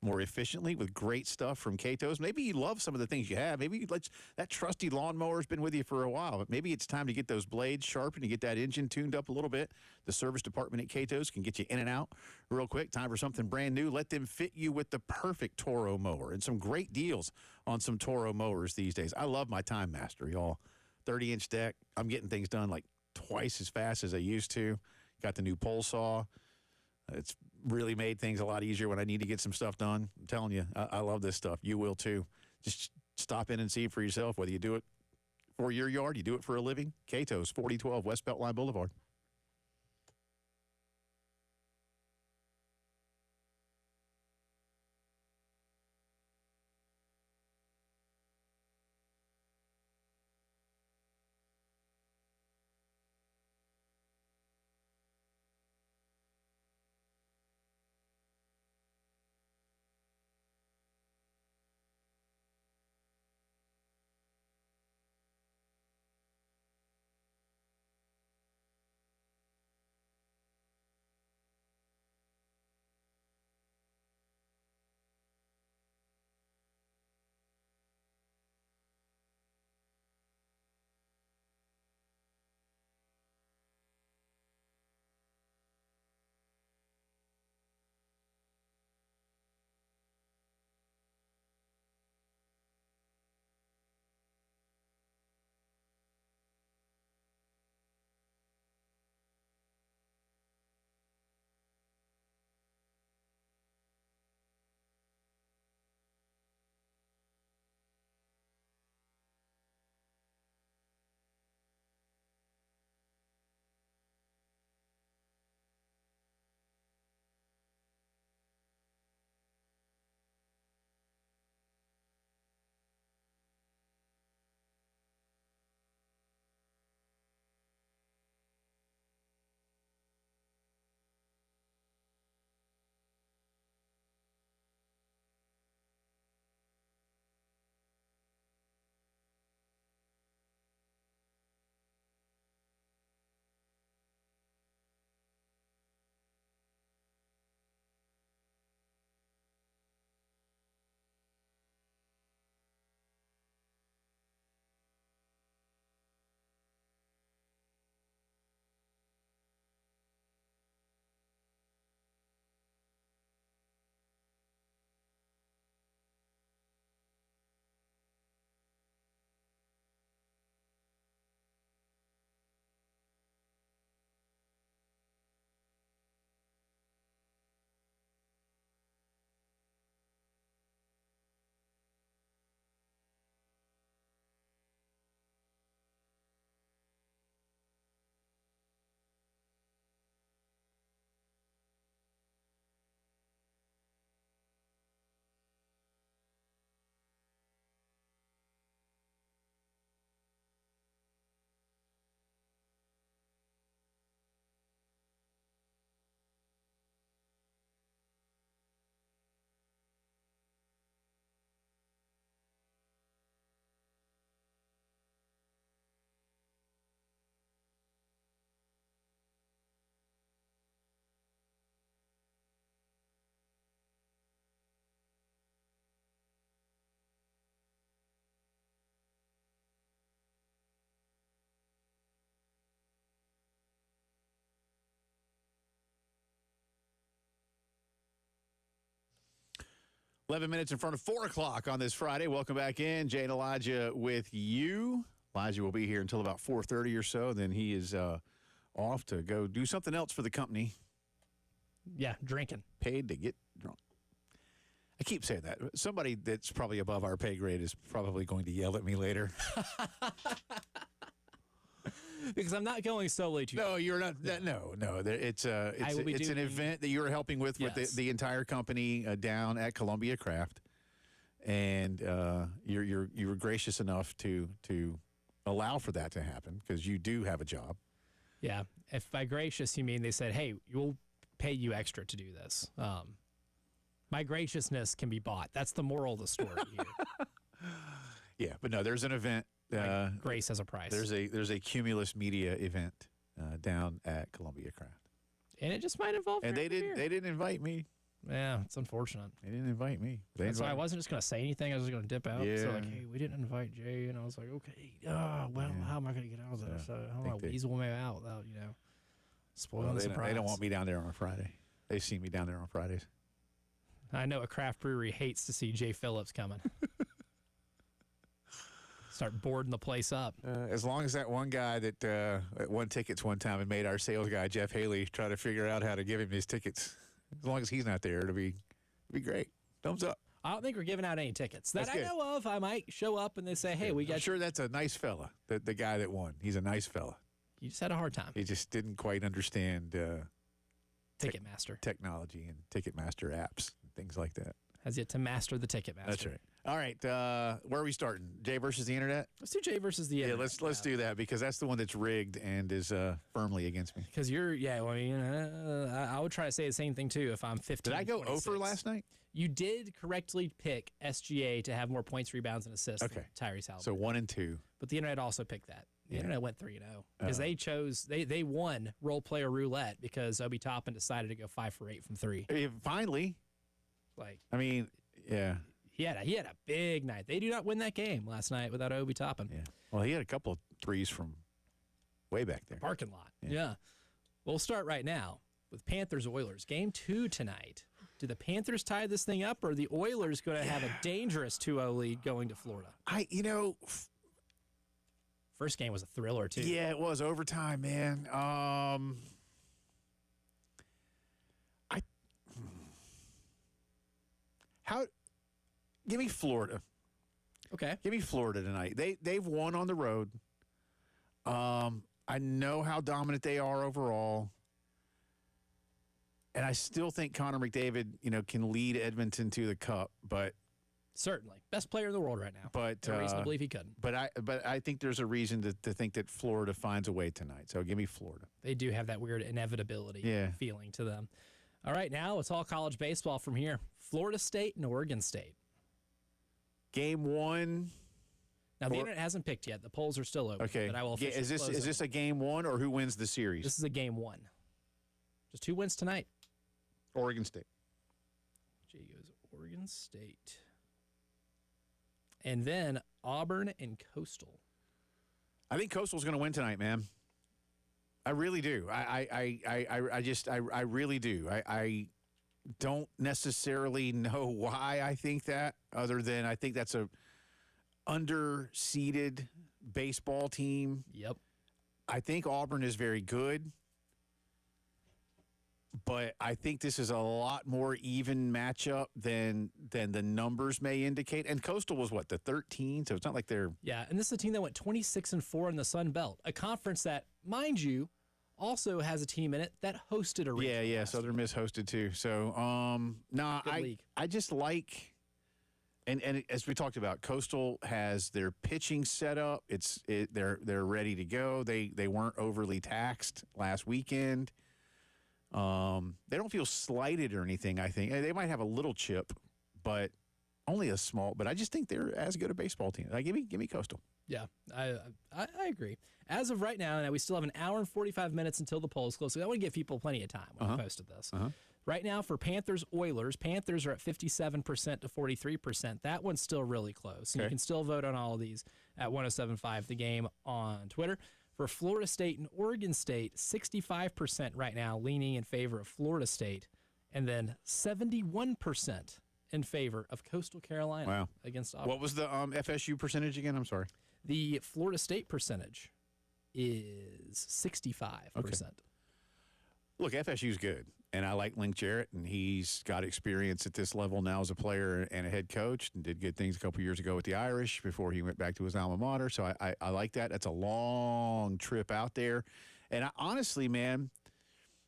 S1: more efficiently with great stuff from Kato's. Maybe you love some of the things you have. Maybe that trusty lawnmower's been with you for a while, but maybe it's time to get those blades sharpened and get that engine tuned up a little bit. The service department at Kato's can get you in and out real quick. Time for something brand new. Let them fit you with the perfect Toro mower, and some great deals on some Toro mowers these days. I love my Time Master, y'all. 30-inch deck. I'm getting things done like twice as fast as I used to. Got the new pole saw. It's really made things a lot easier when I need to get some stuff done. I'm telling you, I love this stuff. You will too. Just stop in and see it for yourself, whether you do it for your yard, you do it for a living. Kato's, 4012 West Beltline Boulevard. Eleven minutes in front of 4 o'clock on this Friday. Welcome back in. Jay and Elijah with you. Elijah will be here until about 4:30 or so. Then he is off to go do something else for the company.
S2: Yeah, drinking.
S1: Paid to get drunk. I keep saying that. Somebody that's probably above our pay grade is probably going to yell at me later.
S2: Because I'm not going solely to.
S1: No, you're not. No. It's an event that you're helping with the entire company down at Columbia Craft, and you were gracious enough to allow for that to happen because you do have a job.
S2: Yeah, if by gracious you mean they said, "Hey, we'll pay you extra to do this." My graciousness can be bought. That's the moral of the story here.
S1: Yeah, but no, there's an event.
S2: Grace has a price.
S1: There's a Cumulus Media event down at Columbia Craft.
S2: And it just might involve.
S1: And they didn't invite me.
S2: Yeah, it's unfortunate.
S1: They didn't invite me.
S2: So I wasn't just going to say anything. I was just going to dip out.
S1: Yeah.
S2: So like, hey, we didn't invite Jay, and I was like, okay, how am I going to get out of this? So how am I weasel my way out without spoiling the surprise?
S1: They don't want me down there on a Friday. They see me down there on Fridays.
S2: I know a craft brewery hates to see Jay Phillips coming. Start boarding the place up.
S1: As long as that one guy that won tickets one time and made our sales guy, Jeff Haley, try to figure out how to give him his tickets. As long as he's not there, it'll be great. Thumbs up.
S2: I don't think we're giving out any tickets. That I know of, I might show up and they say, hey, we got
S1: I'm sure that's a nice fella, the guy that won. He's a nice fella.
S2: You just had a hard time.
S1: He just didn't quite understand
S2: Ticketmaster.
S1: Technology and Ticketmaster apps and things like that.
S2: Has yet to master the Ticketmaster.
S1: That's right. All right, where are we starting? Jay versus the internet?
S2: Let's do Jay versus the internet.
S1: Yeah, let's do that because that's the one that's rigged and is firmly against me.
S2: Because I would try to say the same thing too if I'm 15.
S1: Did I go 0 for last night?
S2: You did correctly pick SGA to have more points, rebounds, and assists than Tyrese Halliburton.
S1: So 1 and 2.
S2: But the internet also picked that. The internet went 3-0 because they won role player roulette because Obi Toppin decided to go 5 for 8 from 3.
S1: Finally, yeah.
S2: He had a big night. They do not win that game last night without Obi Toppin.
S1: Yeah. Well, he had a couple of threes from way back there.
S2: Parking lot. Yeah. We'll start right now with Panthers-Oilers. Game 2 tonight. Do the Panthers tie this thing up, or are the Oilers going to have a dangerous 2-0 lead going to Florida? First game was a thriller, too.
S1: Yeah, it was overtime, man. Give me Florida.
S2: Okay.
S1: Give me Florida tonight. They've won on the road. I know how dominant they are overall. And I still think Connor McDavid, can lead Edmonton to the cup, but
S2: certainly best player in the world right now.
S1: But
S2: no reason to believe he couldn't.
S1: But I think there's a reason to think that Florida finds a way tonight. So give me Florida.
S2: They do have that weird inevitability feeling to them. All right, now it's all college baseball from here. Florida State and Oregon State.
S1: Game 1.
S2: Now the internet hasn't picked yet. The polls are still open.
S1: Okay.
S2: But I will
S1: Is this a game 1 or who wins the series?
S2: This is a game 1. Just 2 wins tonight.
S1: Oregon State.
S2: Jay goes Oregon State. And then Auburn and Coastal.
S1: I think Coastal's going to win tonight, man. I really do. I really do. I don't necessarily know why I think that, other than I think that's a underseeded baseball team.
S2: Yep.
S1: I think Auburn is very good, but I think this is a lot more even matchup than the numbers may indicate. And Coastal was the 13, so it's not like they're
S2: and this is a team that went 26-4 in the Sun Belt, a conference that, mind you, also has a team in it that hosted a regional.
S1: Yeah. Southern Miss hosted too. So I just like, and as we talked about, Coastal has their pitching set up. They're ready to go. They weren't overly taxed last weekend. They don't feel slighted or anything. I think they might have a little chip, but only a small. But I just think they're as good a baseball team. Give me Coastal.
S2: Yeah, I agree. As of right now, we still have an hour and 45 minutes until the polls close. So I want to give people plenty of time when we posted this. Right now for Panthers-Oilers, Panthers are at 57% to 43%. That one's still really close. And you can still vote on all of these at 1075 The Game on Twitter. For Florida State and Oregon State, 65% right now leaning in favor of Florida State, and then 71% in favor of Coastal Carolina against Auburn.
S1: What was the FSU percentage again? I'm sorry.
S2: The Florida State percentage is 65%.
S1: Okay. Look, FSU's good, and I like Link Jarrett, and he's got experience at this level now as a player and a head coach, and did good things a couple years ago with the Irish before he went back to his alma mater. So I like that. That's a long trip out there. And honestly, man,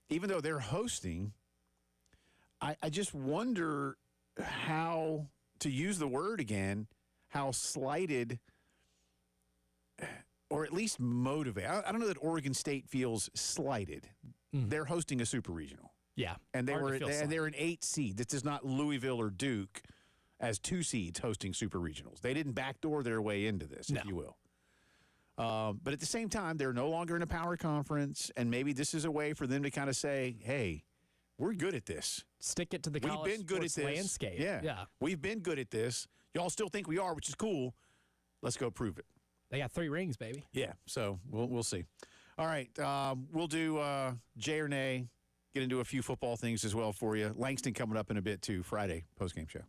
S1: even though they're hosting, I just wonder how, to use the word again, how slighted or at least motivated. I don't know that Oregon State feels slighted. They're hosting a super regional.
S2: Yeah.
S1: And they're an 8 seed. This is not Louisville or Duke as 2 seeds hosting super regionals. They didn't backdoor their way into this, if you will. But at the same time, they're no longer in a power conference, and maybe this is a way for them to kind of say, hey, we're good at this.
S2: Stick it to the college
S1: We've been good at this
S2: landscape.
S1: Yeah. We've been good at this. Y'all still think we are, which is cool. Let's go prove it.
S2: They got 3 rings, baby.
S1: Yeah, so we'll see. All right, we'll do Jay or Nay, get into a few football things as well for you. Langston coming up in a bit, too, Friday postgame show.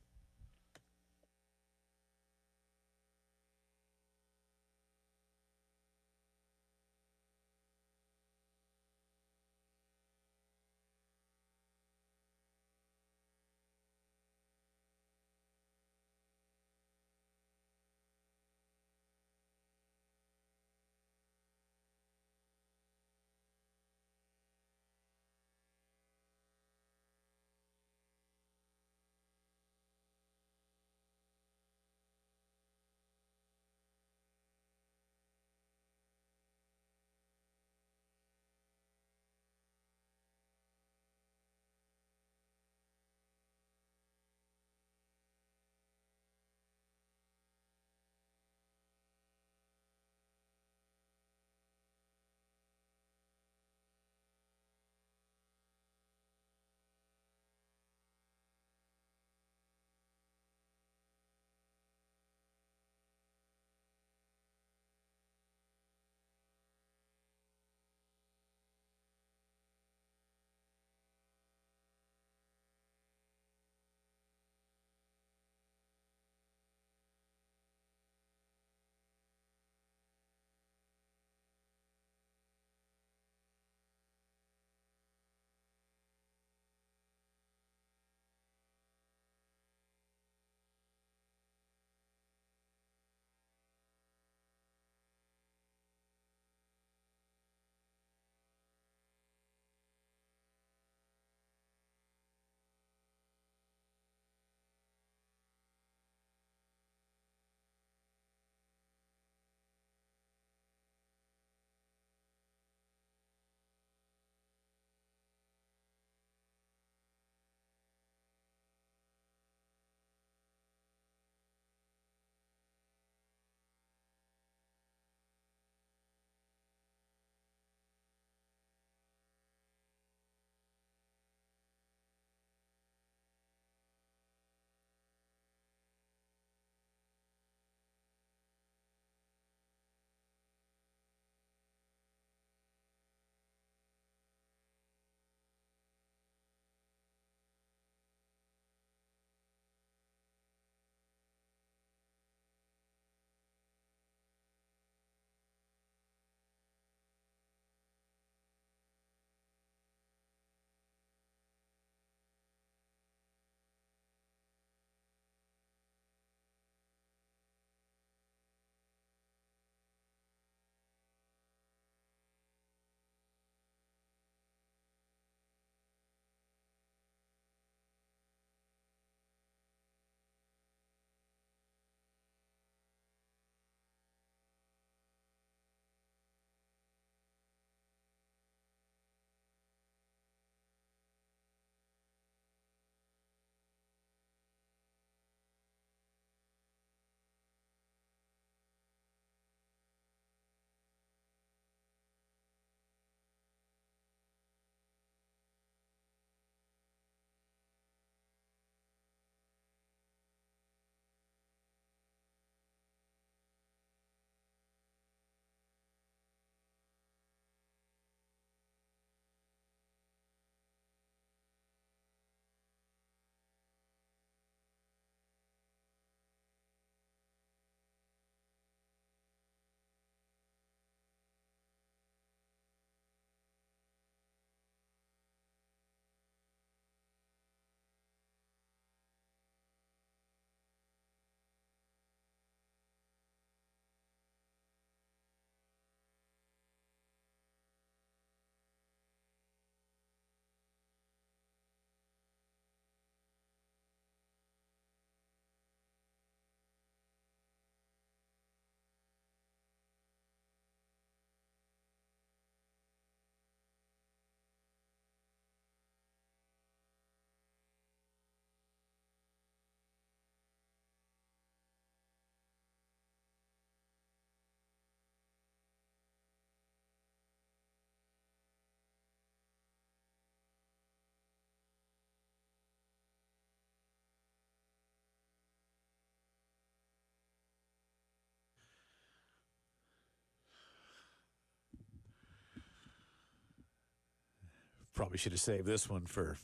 S1: Probably should have saved this one for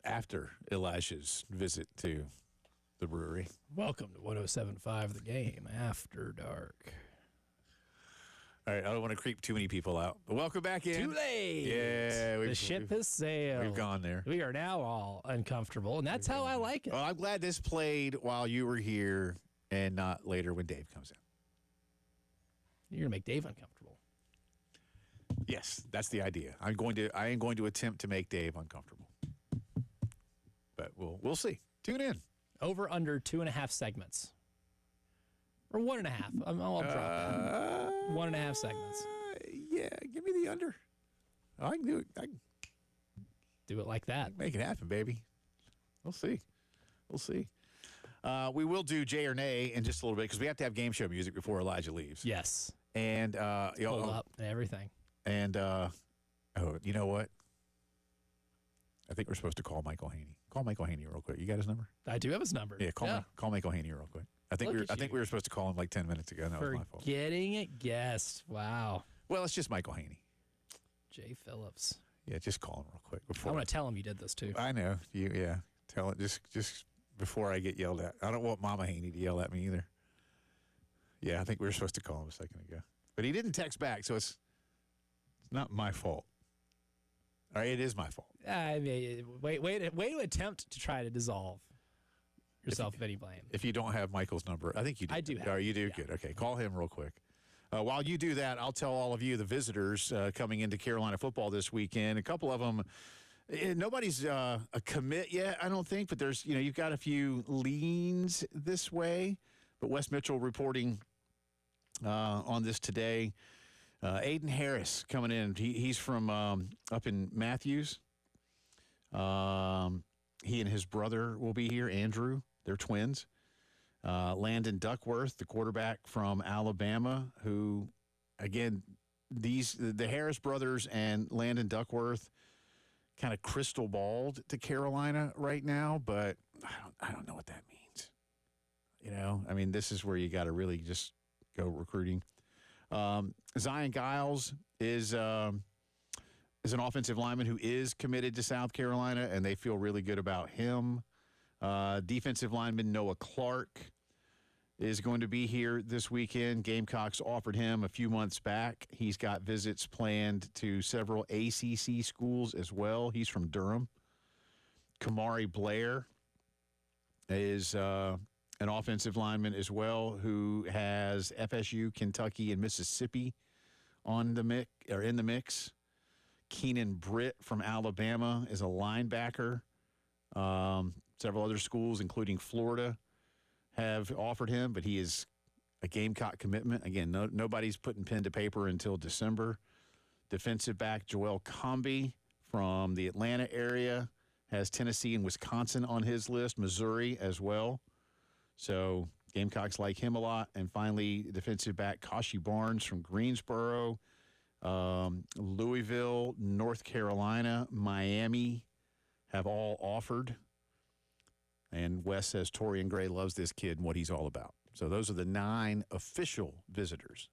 S1: after Elijah's visit to the brewery.
S2: Welcome to 107.5 The Game After Dark.
S1: All right, I don't want to creep too many people out. But welcome back in.
S2: Too late.
S1: Yeah.
S2: The ship has sailed.
S1: We've gone there.
S2: We are now all uncomfortable, and that's how I like it.
S1: Well, I'm glad this played while you were here and not later when Dave comes in.
S2: You're going to make Dave uncomfortable.
S1: Yes, that's the idea. I am going to attempt to make Dave uncomfortable. But we'll see. Tune in.
S2: Over under 2.5 segments. Or 1.5. I'll drop that. 1.5 segments.
S1: Yeah, give me the under. I can do it. I can
S2: do it like that.
S1: Make it happen, baby. We'll see. We will do Jay or Nay in just a little bit because we have to have game show music before Elijah leaves.
S2: Yes.
S1: And
S2: hold up and everything.
S1: And you know what? I think we're supposed to call Michael Haney. Call Michael Haney real quick. You got his number?
S2: I do have his number.
S1: Yeah, call Michael Haney real quick. I think we were supposed to call him like 10 minutes ago. And that was my fault.
S2: Getting it guessed. Wow.
S1: Well, it's just Michael Haney.
S2: Jay Phillips.
S1: Yeah, just call him real quick.
S2: I want to tell him you did this too.
S1: I know. Tell it just before I get yelled at. I don't want Mama Haney to yell at me either. Yeah, I think we were supposed to call him a second ago. But he didn't text back, so it's not my fault. All right, it is my fault.
S2: I mean, way to attempt to try to dissolve yourself of any blame.
S1: If you don't have Michael's number, I think you do.
S2: I do have
S1: you do?
S2: Yeah.
S1: Good. Okay, call him real quick. While you do that, I'll tell all of you, the visitors coming into Carolina football this weekend, a couple of them, nobody's a commit yet, I don't think, but there's, you've got a few leans this way. But Wes Mitchell reporting on this today. Aiden Harris coming in. He's from up in Matthews. He and his brother will be here, Andrew. They're twins. Landon Duckworth, the quarterback from Alabama, who, again, the Harris brothers and Landon Duckworth kind of crystal balled to Carolina right now, but I don't know what that means. I mean, this is where you got to really just go recruiting. Zion Giles is an offensive lineman who is committed to South Carolina, and they feel really good about him. Defensive lineman Noah Clark is going to be here this weekend. Gamecocks offered him a few months back. He's got visits planned to several ACC schools as well. He's from Durham. Kamari Blair is an offensive lineman as well who has FSU, Kentucky, and Mississippi in the mix. Keenan Britt from Alabama is a linebacker. Several other schools, including Florida, have offered him, but he is a Gamecock commitment. Again, nobody's putting pen to paper until December. Defensive back Joel Comby from the Atlanta area has Tennessee and Wisconsin on his list, Missouri as well. So Gamecocks like him a lot. And finally, defensive back Kashi Barnes from Greensboro, Louisville, North Carolina, Miami have all offered. And Wes says Torian Gray loves this kid and what he's all about. So those are the 9 official visitors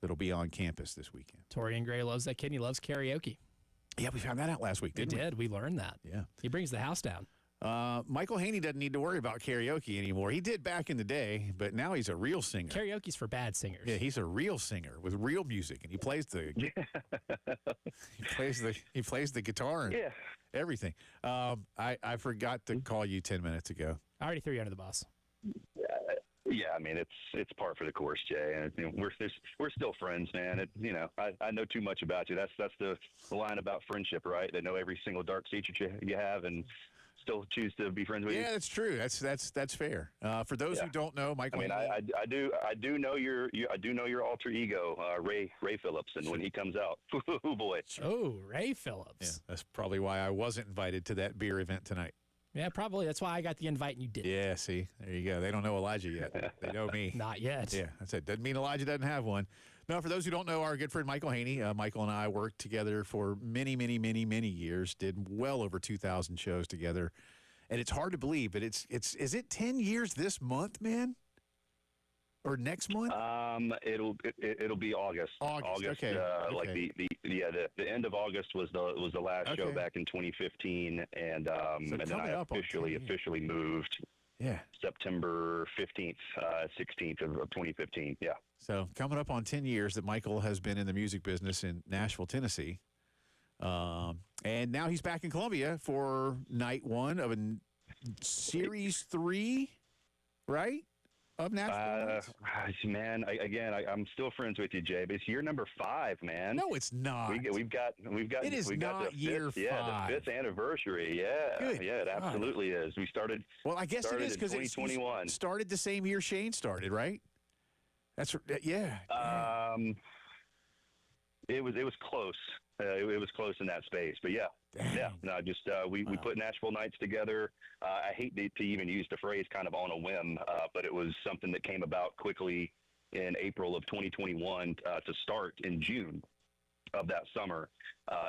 S1: that'll be on campus this weekend.
S2: Torian Gray loves that kid. He loves karaoke.
S1: Yeah, we found that out last week, didn't we?
S2: We learned that.
S1: Yeah.
S2: He brings the house down.
S1: Michael Haney doesn't need to worry about karaoke anymore. He did back in the day, but now he's a real singer.
S2: Karaoke's for bad singers.
S1: Yeah, he's a real singer with real music, and he plays the he plays the guitar and everything. I forgot to call you 10 minutes ago.
S2: I already threw you under the bus.
S3: Yeah, I mean it's par for the course, Jay, and we're still friends, man. I know too much about you. That's the line about friendship, right? They know every single dark secret you have, and still choose to be friends with you.
S1: Yeah, that's true. That's fair. For those who don't know, Michael.
S3: I do know your alter ego, Ray Phillips, and when he comes out, oh boy.
S2: Oh, Ray Phillips.
S1: Yeah, that's probably why I wasn't invited to that beer event tonight.
S2: Yeah, probably. That's why I got the invite and you didn't.
S1: Yeah, see, there you go. They don't know Elijah yet. They know me.
S2: Not yet.
S1: Yeah, that's it. Doesn't mean Elijah doesn't have one. No, for those who don't know, our good friend Michael Haney, Michael and I worked together for many, many, many, many years. Did well over 2,000 shows together, and it's hard to believe, but is it 10 years this month, man, or next month?
S3: It'll be August.
S1: August. Okay.
S3: Like the the end of August was the last show back in 2015, and then I officially moved.
S1: Yeah,
S3: September 15th, 16th of 2015. Yeah.
S1: So coming up on 10 years that Michael has been in the music business in Nashville, Tennessee. And now he's back in Columbia for night one of a series 3, right? Of Nashville.
S3: Man, I'm still friends with you, Jay. But it's year number 5, man.
S1: No, it's not.
S3: We've got.
S1: It is not year 5.
S3: Yeah, the 5th anniversary. Yeah,
S1: Good
S3: yeah, it absolutely is. We started.
S1: Well, I guess it is because it started the same year Shane started, right? That's yeah.
S3: It was close. It was close in that space, but yeah.
S1: Dang.
S3: Yeah. No, just we put Nashville Nights together. I hate to even use the phrase kind of on a whim, but it was something that came about quickly in April of 2021 to start in June of that summer,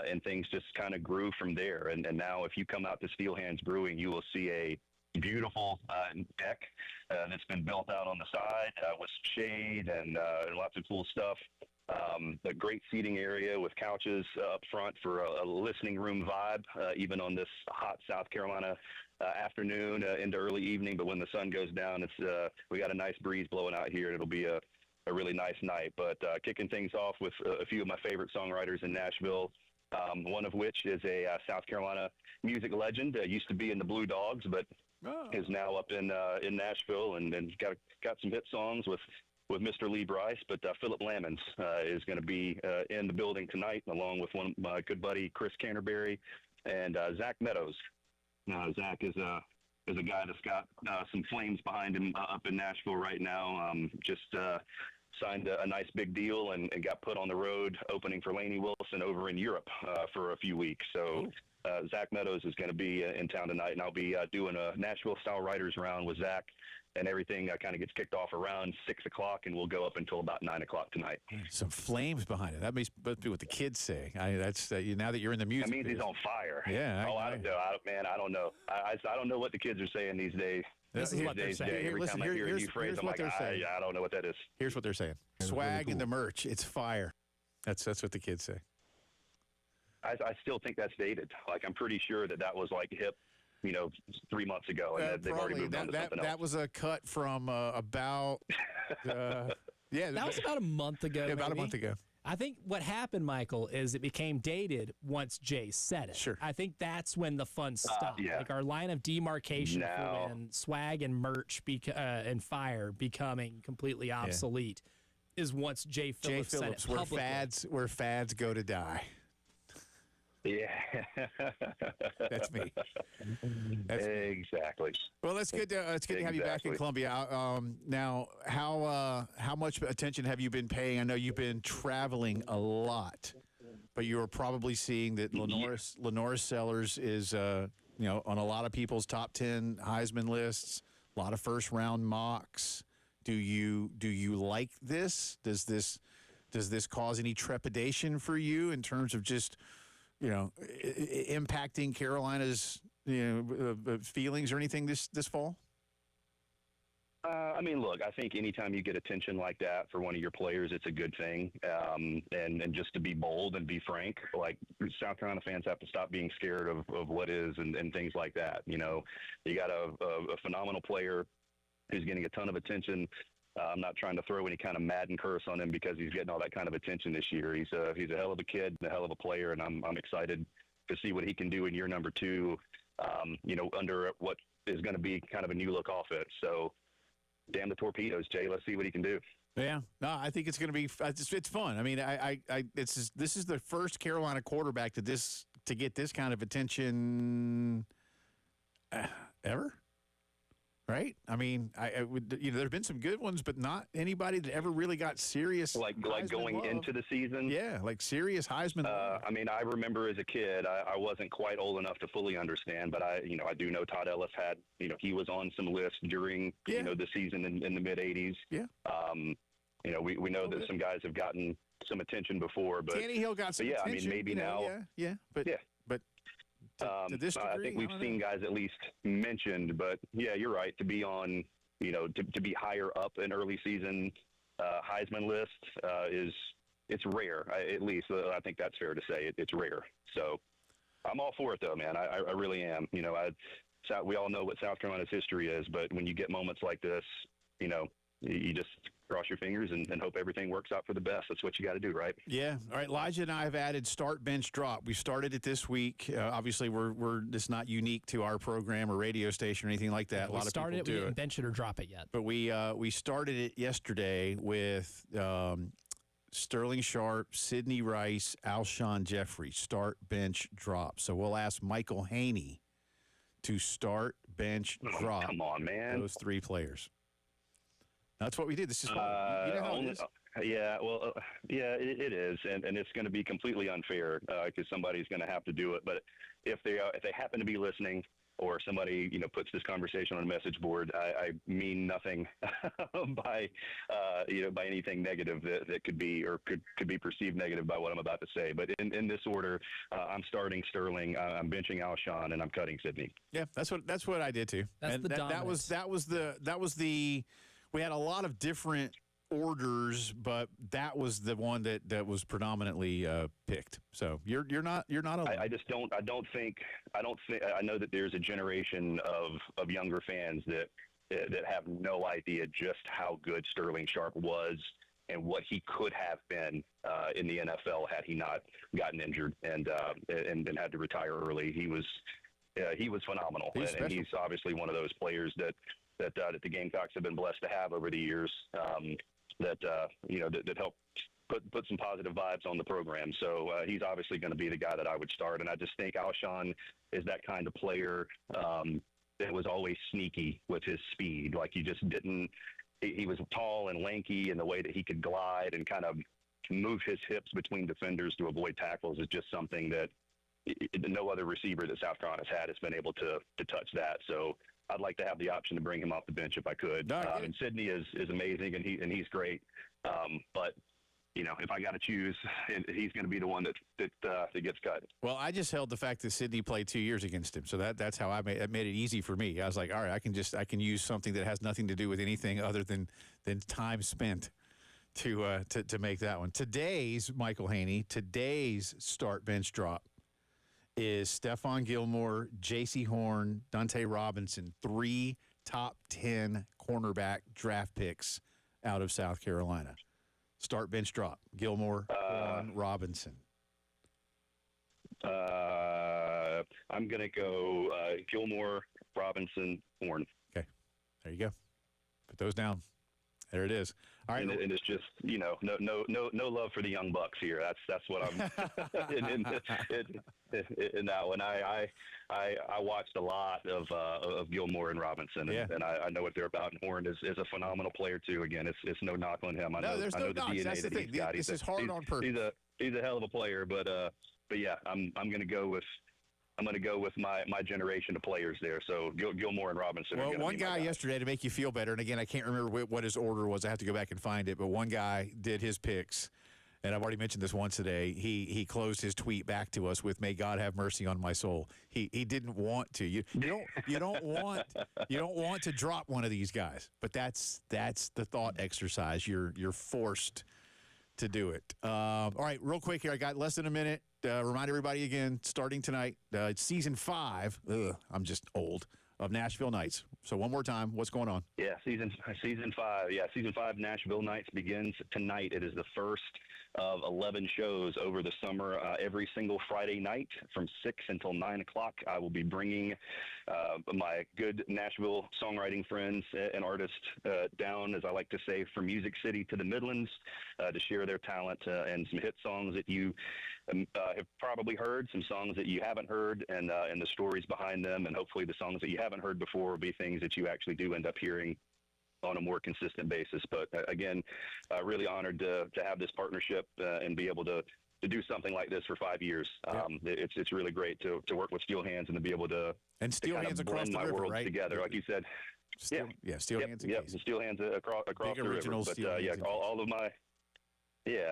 S3: and things just kind of grew from there. And now, if you come out to Steel Hands Brewing, you will see a beautiful deck that's been built out on the side with shade and lots of cool stuff. A great seating area with couches up front for a listening room vibe, even on this hot South Carolina afternoon into early evening. But when the sun goes down, we got a nice breeze blowing out here, and it'll be a really nice night. But kicking things off with a few of my favorite songwriters in Nashville, one of which is a South Carolina music legend. Used to be in the Blue Dogs, but is now up in Nashville and got some hit songs with Mr. Lee Brice. But Philip Lammons is going to be in the building tonight, along with one of my good buddy Chris Canterbury and Zach Meadows. Zach is a guy that's got some flames behind him up in Nashville right now. Just signed a nice big deal and got put on the road opening for Lainey Wilson over in Europe for a few weeks. So Zach Meadows is going to be in town tonight, and I'll be doing a Nashville-style writers round with Zach, and everything kind of gets kicked off around 6 o'clock, and we'll go up until about 9 o'clock tonight.
S1: Some flames behind it. That must be what the kids say. That's now that you're in the music.
S3: That means he's on fire.
S1: Yeah.
S3: I don't know. I don't know what the kids are saying these days.
S2: This is what they're saying.
S3: Every time I hear a new phrase, I'm like, I don't know what that is.
S1: Here's what they're saying. Swag really and the merch. It's fire. That's what the kids say.
S3: I still think that's dated. Like, I'm pretty sure that was like hip, 3 months ago, and they've already moved on to something else.
S1: That was a cut from about,
S2: that was about a month ago.
S1: Yeah, about a month ago.
S2: I think what happened, Michael, is it became dated once Jay said it.
S1: Sure.
S2: I think that's when the fun stopped. Like our line of demarcation for when swag and merch and fire becoming completely obsolete is once Jay Phillips said it publicly.
S1: Where fads go to die.
S3: Yeah.
S1: That's me.
S3: Exactly.
S1: Well, it's good to have you back in Columbia. Now, how much attention have you been paying? I know you've been traveling a lot, but you are probably seeing that Lenora Sellers is on a lot of people's top 10 Heisman lists, a lot of first round mocks. Do you like this? Does this cause any trepidation for you in terms of just impacting Carolina's feelings or anything this fall?
S3: I mean, look, I think anytime you get attention like that for one of your players, it's a good thing. And just to be bold and be frank, like, South Carolina fans have to stop being scared of what is and things like that. You got a phenomenal player who's getting a ton of attention. I'm not trying to throw any kind of Madden curse on him because he's getting all that kind of attention this year. He's a hell of a kid and a hell of a player, and I'm excited to see what he can do in year number 2, under what is going to be kind of a new look offense. So, damn the torpedoes, Jay. Let's see what he can do.
S1: Yeah, no, I think it's going to be it's fun. I mean, this is the first Carolina quarterback to get this kind of attention ever. Right? I mean, there've been some good ones, but not anybody that ever really got serious.
S3: Like going
S1: love.
S3: Into the season?
S1: Yeah, like serious Heisman love.
S3: I mean, I remember as a kid, I wasn't quite old enough to fully understand, but I do know Todd Ellis had, he was on some lists during, the season in the mid-'80s.
S1: Yeah.
S3: We know that some guys have gotten some attention before, but
S1: Tannehill got some attention.
S3: I mean, maybe now.
S1: But to this degree,
S3: I think we've seen guys at least mentioned, but yeah, you're right. To be on, to be higher up in early season Heisman list is it's rare. At least I think that's fair to say. It's rare. So I'm all for it, though, man. I really am. We all know what South Carolina's history is, but when you get moments like this, you just cross your fingers and hope everything works out for the best. That's what you got to do, right?
S1: Yeah. All right, Elijah and I have added start, bench, drop. We started it this week. Obviously, we're it's not unique to our program or radio station or anything like that. A lot of people do it.
S2: We didn't bench it or drop it yet.
S1: But we started it yesterday with Sterling Sharp, Sidney Rice, Alshon Jeffrey. Start, bench, drop. So we'll ask Michael Haney to start, bench, drop.
S3: Come on, man.
S1: Those three players. That's what we did. This is fun. You know how it is.
S3: Yeah, well, it is, and it's going to be completely unfair because somebody's going to have to do it. But if they happen to be listening, or somebody puts this conversation on a message board, I mean nothing by anything negative that could be or could be perceived negative by what I'm about to say. But in this order, I'm starting Sterling, I'm benching Alshon, and I'm cutting Sidney.
S1: Yeah, that's what I did too.
S2: That's
S1: that was the. We had a lot of different orders, but that was the one that was predominantly picked. So you're not alone.
S3: I don't think I know that there's a generation of younger fans that have no idea just how good Sterling Sharp was and what he could have been in the NFL had he not gotten injured and had to retire early. He was phenomenal, and he's obviously one of those players that the Gamecocks have been blessed to have over the years. That helped put some positive vibes on the program. So he's obviously going to be the guy that I would start. And I just think Alshon is that kind of player that was always sneaky with his speed. Like he just didn't. He was tall and lanky, and the way that he could glide and kind of move his hips between defenders to avoid tackles is just something that no other receiver that South Carolina's had has been able to touch that. So I'd like to have the option to bring him off the bench if I could. And Sidney is amazing, and he's great. But if I got to choose, he's going to be the one that gets cut.
S1: Well, I just held the fact that Sidney played 2 years against him, so that's how I made it easy for me. I was like, all right, I can use something that has nothing to do with anything other than time spent to make that one. Today's Michael Haney, today's start, bench, drop is Stephon Gilmore, J.C. Horn, Dante Robinson, 3 top 10 cornerback draft picks out of South Carolina. Start, bench, drop. Gilmore, Horn, Robinson.
S3: I'm going to go Gilmore, Robinson, Horn.
S1: Okay. There you go. Put those down. There it is. All right.
S3: And it's just, no love for the young bucks here. That's what I'm in that one. I watched a lot of Gilmore and Robinson, and I know what they're about. And Horn is a phenomenal player too. Again, it's no knock on him. I know
S1: there's no knocks. That's the thing. This is hard on purpose.
S3: He's a hell of a player, but yeah, I'm going to go with. I'm going to go with my generation of players there. So Gilmore and Robinson.
S1: Well, one guy yesterday to make you feel better, and again, I can't remember what his order was. I have to go back and find it. But one guy did his picks, and I've already mentioned this once today. He closed his tweet back to us with "May God have mercy on my soul." He didn't want to. You don't want to drop one of these guys, but that's the thought exercise. You're forced to do it. All right, real quick here. I got less than a minute. Remind everybody again, starting tonight, it's season 5. I'm just old of Nashville Nights. So one more time, what's going on?
S3: Yeah, season 5. Yeah, season 5 Nashville Nights begins tonight. It is the first of 11 shows over the summer. Every single Friday night from 6 until 9 o'clock, I will be bringing my good Nashville songwriting friends and artists down, as I like to say, from Music City to the Midlands to share their talent and some hit songs that you have probably heard, some songs that you haven't heard, and the stories behind them, and hopefully the songs that you haven't heard before will be things that you actually do end up hearing on a more consistent basis. But again, really honored to have this partnership and be able to do something like this for 5 years. It's really great to work with Steel Hands and to be able to
S1: Steel Hands across the river, right?
S3: Together, like you said.
S1: Steel Hands.
S3: Yeah, Steel Hands across the river. But all of my. Yeah,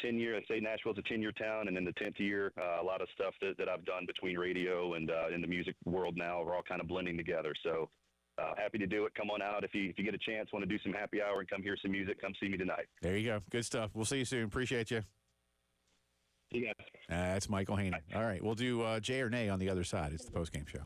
S3: 10 years. I say Nashville's a 10-year town, and in the 10th year, a lot of stuff that I've done between radio and in the music world now are all kind of blending together. So happy to do it. Come on out if you get a chance. Want to do some happy hour and come hear some music? Come see me tonight.
S1: There you go. Good stuff. We'll see you soon. Appreciate you.
S3: See you guys.
S1: That's Michael Haney. All right, we'll do Jay or Nay on the other side. It's the postgame show.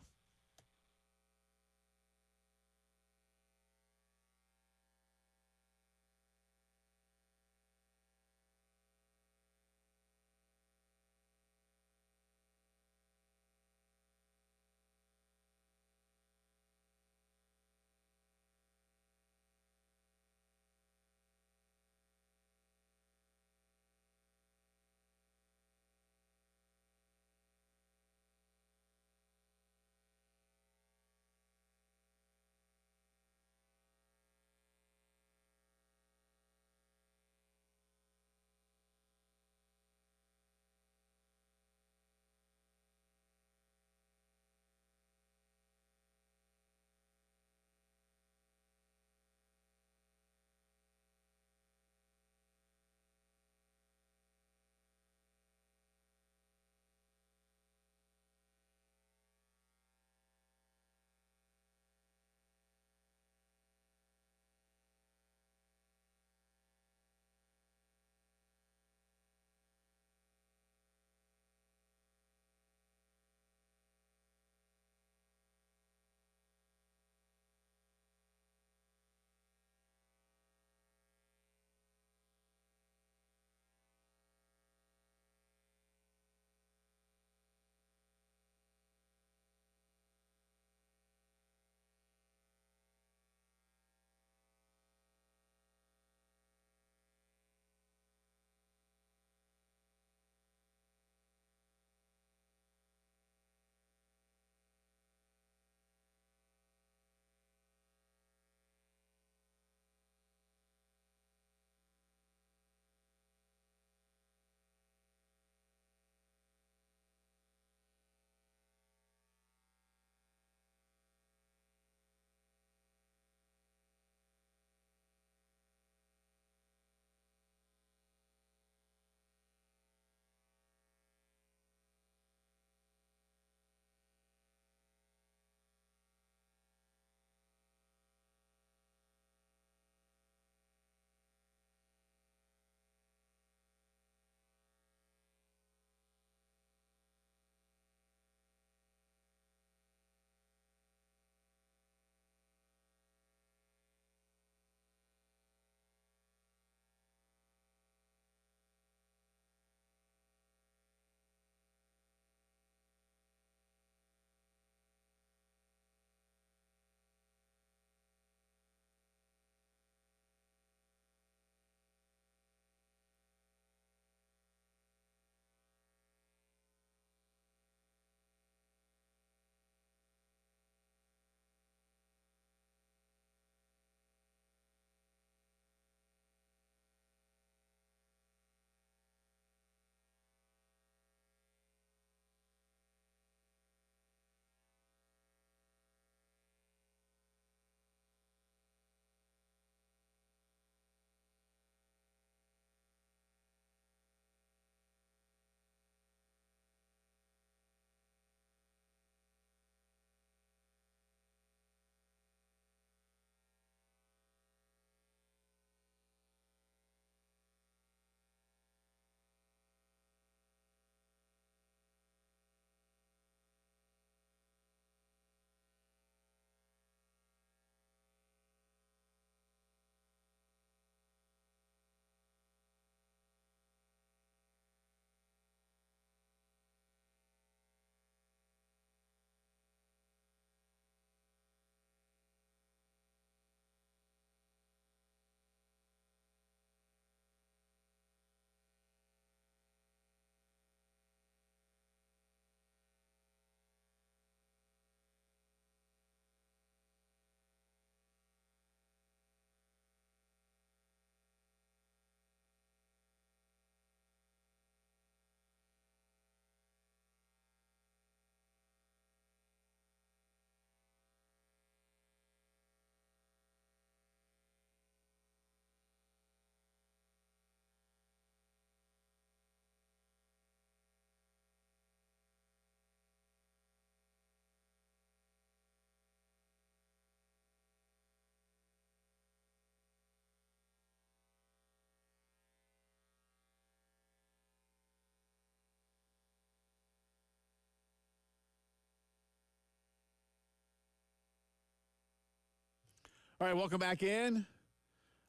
S1: All right, welcome back in.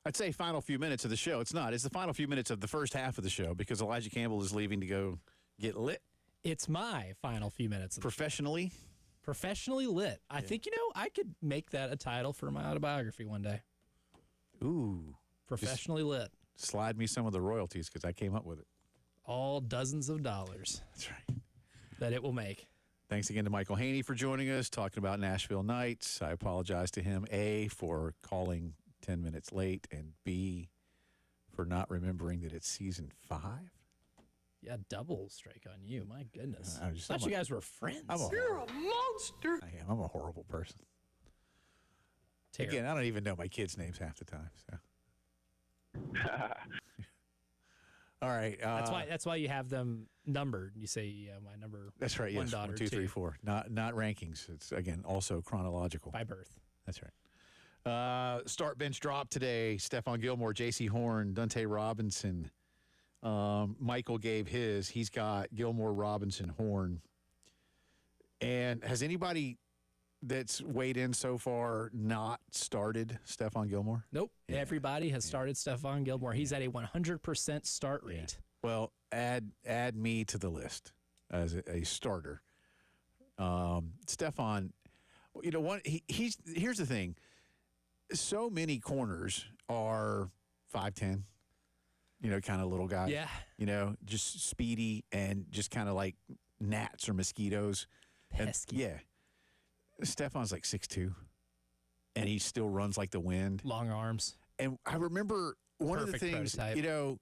S1: I'd say final few minutes of the show. It's not. It's the final few minutes of the first half of the show because Elijah Campbell is leaving to go get lit.
S2: It's my final few minutes. Of
S1: Professionally?
S2: Professionally lit. I think, I could make that a title for my autobiography one day.
S1: Ooh.
S2: Professionally lit.
S1: Slide me some of the royalties because I came up with it.
S2: All dozens of dollars.
S1: That's right.
S2: That it will make.
S1: Thanks again to Michael Haney for joining us, talking about Nashville Knights. I apologize to him, A, for calling 10 minutes late, and B, for not remembering that it's season 5.
S2: Yeah, double strike on you. My goodness. I
S1: just-
S2: thought you guys were friends.
S4: You're a monster.
S1: I am. I'm a horrible person.
S2: Terrible.
S1: Again, I don't even know my kids' names half the time. So. All right.
S2: That's why you have them numbered. You say my number.
S1: That's right.
S2: One
S1: Yes,
S2: daughter,
S1: 1, 2, 3,
S2: two.
S1: 4. Not rankings. It's again also chronological.
S2: By birth.
S1: That's right. Start bench drop today. Stephon Gilmore, J.C. Horn, Dante Robinson. Michael gave his. He's got Gilmore, Robinson, Horn. And has anybody that's weighed in so far not started Stephon Gilmore?
S2: Nope.
S1: Yeah.
S2: Everybody has started Stephon Gilmore. He's at a 100% start rate.
S1: Well, add me to the list as a starter. Stephon, here's the thing. So many corners are 5'10", kind of little guy.
S2: Yeah.
S1: Just speedy and just kind of like gnats or mosquitoes.
S2: Pesky.
S1: Yeah. Stephon's like 6'2", and he still runs like the wind.
S2: Long arms.
S1: And I remember one of the
S2: Perfect
S1: things,
S2: prototype.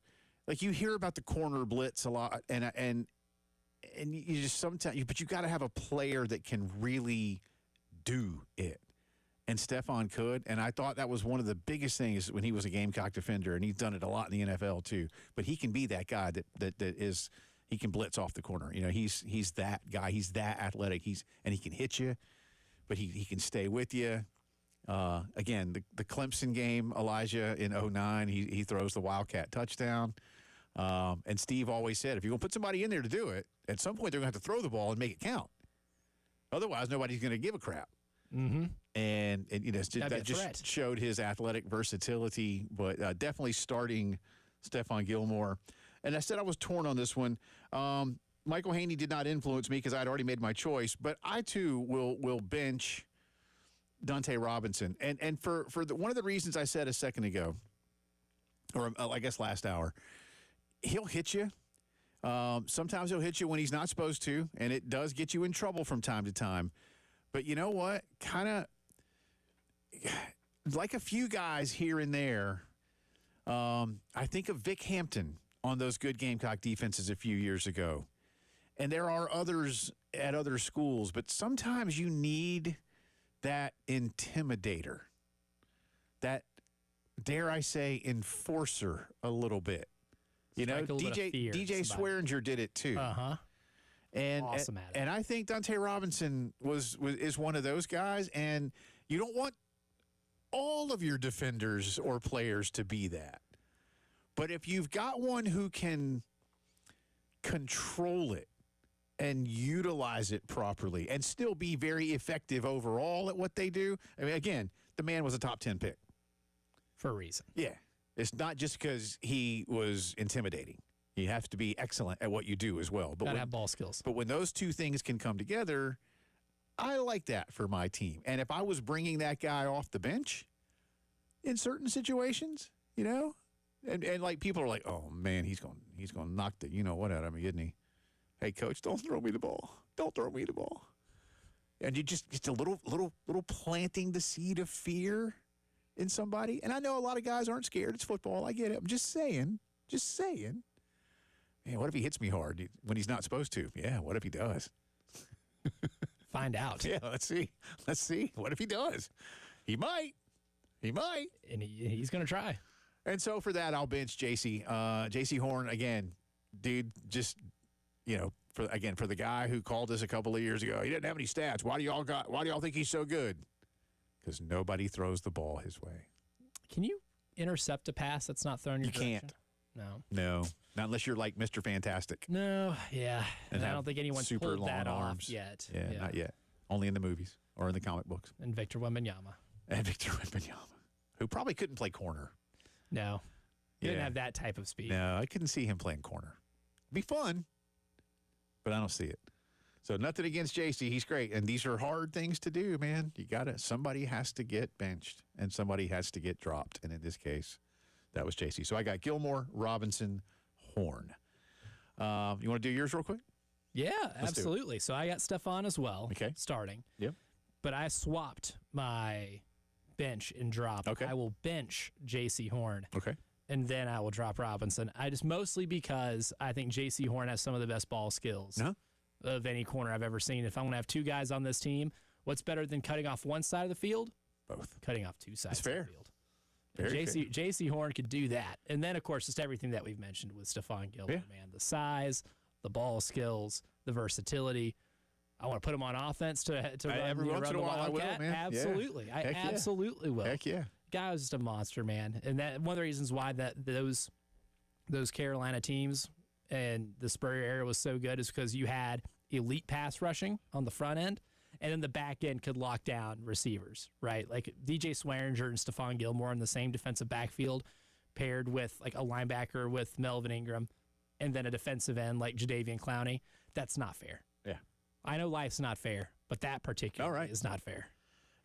S1: like you hear about the corner blitz a lot, and you just sometimes, but you got to have a player that can really do it. And Stephon could, and I thought that was one of the biggest things when he was a Gamecock defender, and he's done it a lot in the NFL too. But he can be that guy that is he can blitz off the corner. He's that guy. He's that athletic. And he can hit you, but he can stay with you. Again, the Clemson game, Elijah in 2009, he throws the Wildcat touchdown. And Steve always said, if you're going to put somebody in there to do it, at some point they're going to have to throw the ball and make it count. Otherwise, nobody's going to give a crap.
S2: Mm-hmm.
S1: And that just showed his athletic versatility, but definitely starting Stephon Gilmore. And I said I was torn on this one. Michael Haney did not influence me because I'd already made my choice, but I too will bench Dante Robinson. And for one of the reasons I said a second ago, or I guess last hour, he'll hit you. Sometimes he'll hit you when he's not supposed to, and it does get you in trouble from time to time. But you know what? Kind of like a few guys here and there. I think of Vic Hampton on those good Gamecock defenses a few years ago. And there are others at other schools, but sometimes you need that intimidator, that, dare I say, enforcer a little bit. DJ Swearinger did it too.
S2: Uh-huh.
S1: And
S2: awesome at it.
S1: And I think Dante Robinson is one of those guys, and you don't want all of your defenders or players to be that. But if you've got one who can control it and utilize it properly and still be very effective overall at what they do, I mean, again, the man was a top 10 pick.
S2: For a reason.
S1: Yeah. It's not just because he was intimidating. You have to be excellent at what you do as well. But
S2: Gotta have ball skills.
S1: But when those two things can come together, I like that for my team. And if I was bringing that guy off the bench in certain situations, and like people are like, oh man, he's going to knock the what out of me, isn't he? Hey coach, don't throw me the ball. Don't throw me the ball. And you just a little planting the seed of fear in somebody. And I know a lot of guys aren't scared. It's football. I get it. I'm just saying. Man, what if he hits me hard when he's not supposed to? Yeah, what if he does?
S2: Find out.
S1: Yeah, let's see. What if he does? He might.
S2: And he's going to try.
S1: And so for that, I'll bench J.C. J.C. Horn, again, dude, just, for the guy who called us a couple of years ago, he didn't have any stats. Why do y'all think he's so good? Because nobody throws the ball his way.
S2: Can you intercept a pass that's not thrown your direction?
S1: You can't.
S2: No.
S1: Not unless you're like Mr. Fantastic.
S2: No, yeah.
S1: And
S2: I don't think anyone's
S1: super
S2: pulled
S1: long
S2: that
S1: arms
S2: off yet.
S1: Yeah, not yet. Only in the movies or in the comic books.
S2: And Victor Wembanyama.
S5: who probably couldn't play corner.
S2: No. He didn't
S5: Yeah.
S2: have that type of speed.
S5: No, I couldn't see him playing corner. Be fun, but I don't see it. So nothing against JC. He's great. And these are hard things to do, man. Somebody has to get benched and somebody has to get dropped. And in this case, that was JC. So I got Gilmore, Robinson, Horn. You want to do yours real quick?
S2: Yeah,
S5: Let's do it.
S2: absolutely. So I got Stephon as well,
S5: Okay.
S2: starting.
S5: Yep.
S2: But I swapped my bench and drop.
S5: Okay.
S2: I will bench J.C. Horn,
S5: Okay.
S2: and then I will drop Robinson. Mostly because I think J.C. Horn has some of the best ball skills
S5: Uh-huh.
S2: of any corner I've ever seen. If I'm going to have two guys on this team, what's better than cutting off one side of the field?
S5: Both.
S2: Cutting off two sides
S5: That's fair.
S2: of the field.
S5: Very
S2: J.C. Horn could do that. And then, of course, just everything that we've mentioned with Stephon Gilmore, man. The size, the ball skills, the versatility. I want to put him on offense to run,
S5: every once
S2: run
S5: in a
S2: the
S5: while I will,
S2: Wildcat.
S5: man. Yeah.
S2: Absolutely. I
S5: Heck yeah.
S2: absolutely will.
S5: Heck yeah.
S2: Guy was just a monster, man. And that one of the reasons why those Carolina teams and the Spurrier era was so good is because you had elite pass rushing on the front end, and then the back end could lock down receivers, right? Like DJ Swearinger and Stephon Gilmore in the same defensive backfield, paired with like a linebacker with Melvin Ingram, and then a defensive end like Jadeveon Clowney. That's not fair.
S5: Yeah.
S2: I know life's not fair, but that particularly is not fair.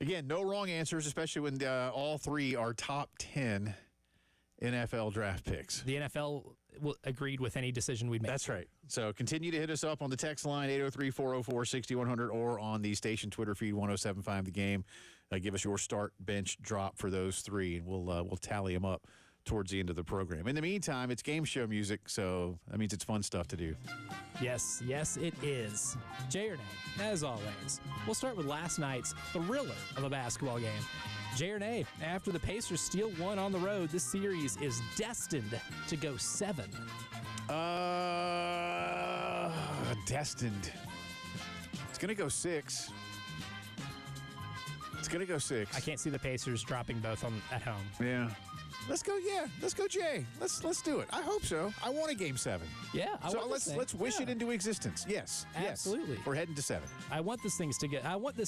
S5: Again, no wrong answers, especially when all three are top 10 NFL draft picks.
S2: The NFL agreed with any decision we'd make.
S5: That's right. So continue to hit us up on the text line, 803-404-6100, or on the station Twitter feed, 1075 The Game. Give us your start, bench, drop for those three, and we'll tally them up towards the end of the program. In the meantime, it's game show music, so that means it's fun stuff to do.
S2: Yes, it is. Jay or nay, as always. We'll start with last night's thriller of a basketball game. Jay or nay, after the Pacers steal one on the road, this series is destined to go 7.
S5: Destined. It's going to go 6. It's going to go 6.
S2: I can't see the Pacers dropping both at home.
S5: Yeah. Let's go, Jay. Let's do it. I hope so. I want a game 7.
S2: Yeah,
S5: let's wish it into existence. Yes.
S2: Absolutely.
S5: Yes. We're heading to 7.
S2: I want this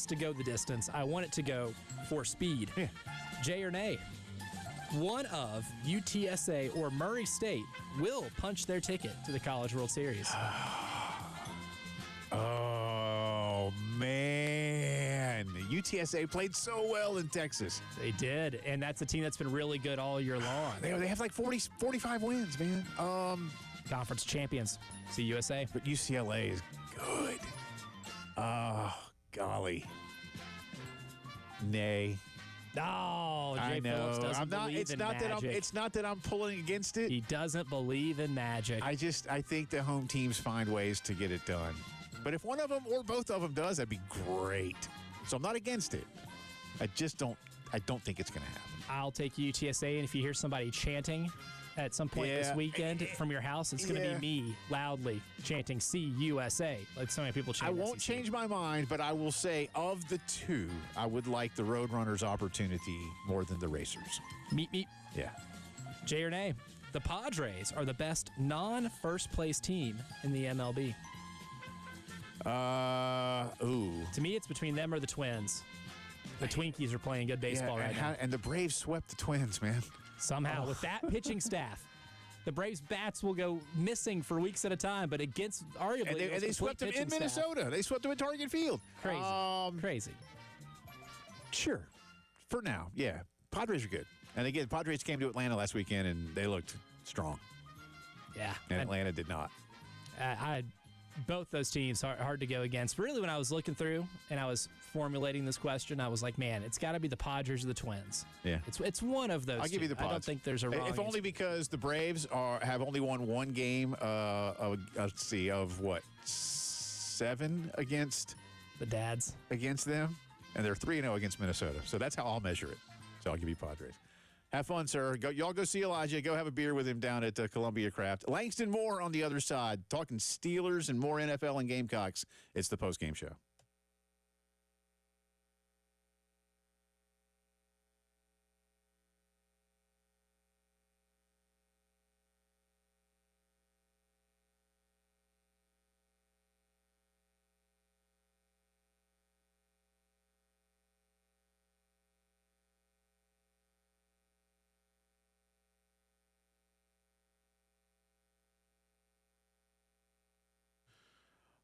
S2: to go the distance. I want it to go for speed.
S5: Yeah.
S2: Jay or nay, one of UTSA or Murray State will punch their ticket to the College World Series.
S5: Oh, man. UTSA played so well in Texas.
S2: They did, and that's a team that's been really good all year long.
S5: They have like 45 wins, man.
S2: Conference champions, CUSA.
S5: But UCLA is good. Oh, golly. Nay.
S2: No, Jay
S5: I know.
S2: Phillips doesn't believe
S5: it's
S2: in
S5: not
S2: magic.
S5: it's not that I'm pulling against it.
S2: He doesn't believe in magic.
S5: I think the home teams find ways to get it done. But if one of them or both of them does, that'd be great. So I'm not against it. I don't think it's going to happen.
S2: I'll take UTSA, and if you hear somebody chanting at some point this weekend from your house, it's going to be me loudly chanting CUSA, like so many people chant.
S5: I won't change my mind, but I will say of the two, I would like the Roadrunners' opportunity more than the Racers.
S2: Meet.
S5: Yeah.
S2: Jay or nay, the Padres are the best non-first place team in the MLB. To me, it's between them or the Twins. The Twinkies are playing good baseball right now.
S5: And the Braves swept the Twins, man.
S2: Somehow, with that pitching staff, the Braves' bats will go missing for weeks at a time, but against arguably
S5: And they swept them in Minnesota.
S2: Staff.
S5: They swept them at Target Field.
S2: Crazy.
S5: Sure. For now, yeah. Padres are good. And again, Padres came to Atlanta last weekend, and they looked strong.
S2: Yeah.
S5: And Atlanta did not.
S2: Both those teams hard to go against. Really, when I was looking through and I was formulating this question, I was like, man, it's got to be the Padres or the Twins.
S5: Yeah.
S2: It's one of those.
S5: I'll give you the Pods.
S2: I don't think there's a wrong
S5: If only
S2: answer.
S5: because the Braves have only won one game of 7 against
S2: the Dads.
S5: Against them, and they're 3-0 against Minnesota. So that's how I'll measure it. So I'll give you Padres. Have fun, sir. Y'all go see Elijah. Go have a beer with him down at Columbia Craft. Langston Moore on the other side, talking Steelers and more NFL and Gamecocks. It's the postgame show.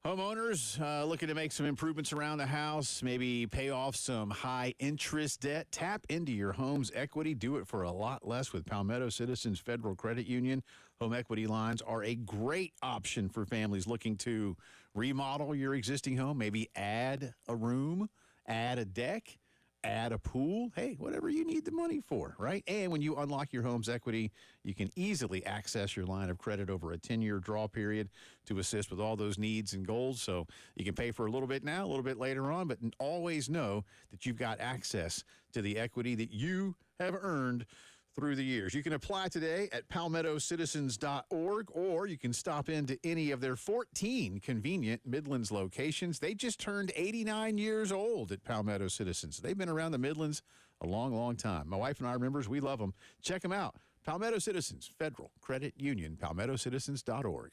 S1: Homeowners looking to make some improvements around the house, maybe pay off some high-interest debt. Tap into your home's equity. Do it for a lot less with Palmetto Citizens Federal Credit Union. Home equity lines are a great option for families looking to remodel your existing home, maybe add a room, add a deck, add a pool, hey, whatever you need the money for, right? And when you unlock your home's equity, you can easily access your line of credit over a 10-year draw period to assist with all those needs and goals. So you can pay for a little bit now, a little bit later on, but always know that you've got access to the equity that you have earned through the years. You can apply today at palmettocitizens.org, or you can stop into any of their 14 convenient Midlands locations. They just turned 89 years old at Palmetto Citizens. They've been around the Midlands a long, long time. My wife and I are members. We love them. Check them out. Palmetto Citizens Federal Credit Union, palmettocitizens.org.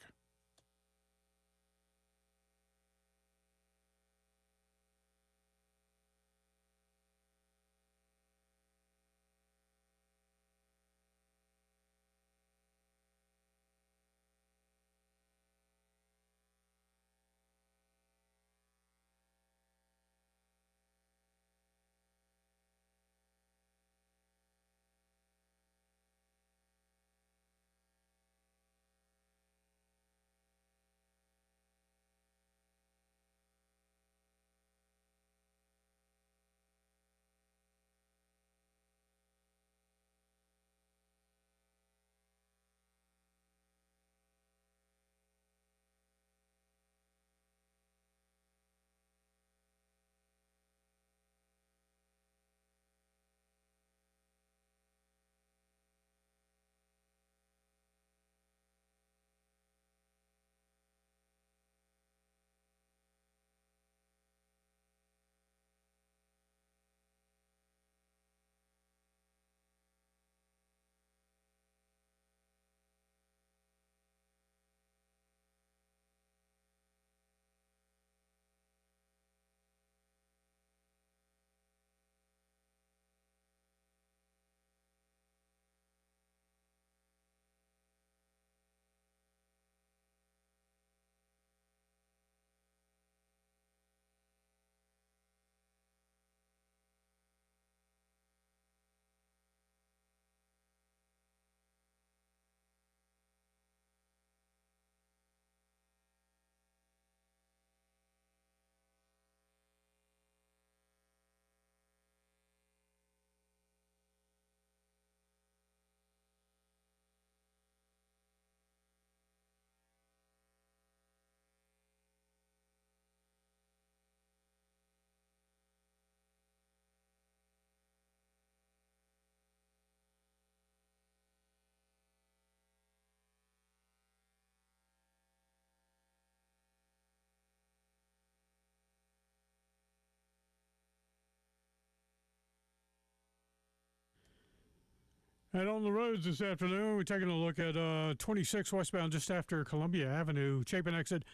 S6: And on the roads this afternoon, we're taking a look at 26 westbound just after Columbia Avenue. Chapin exit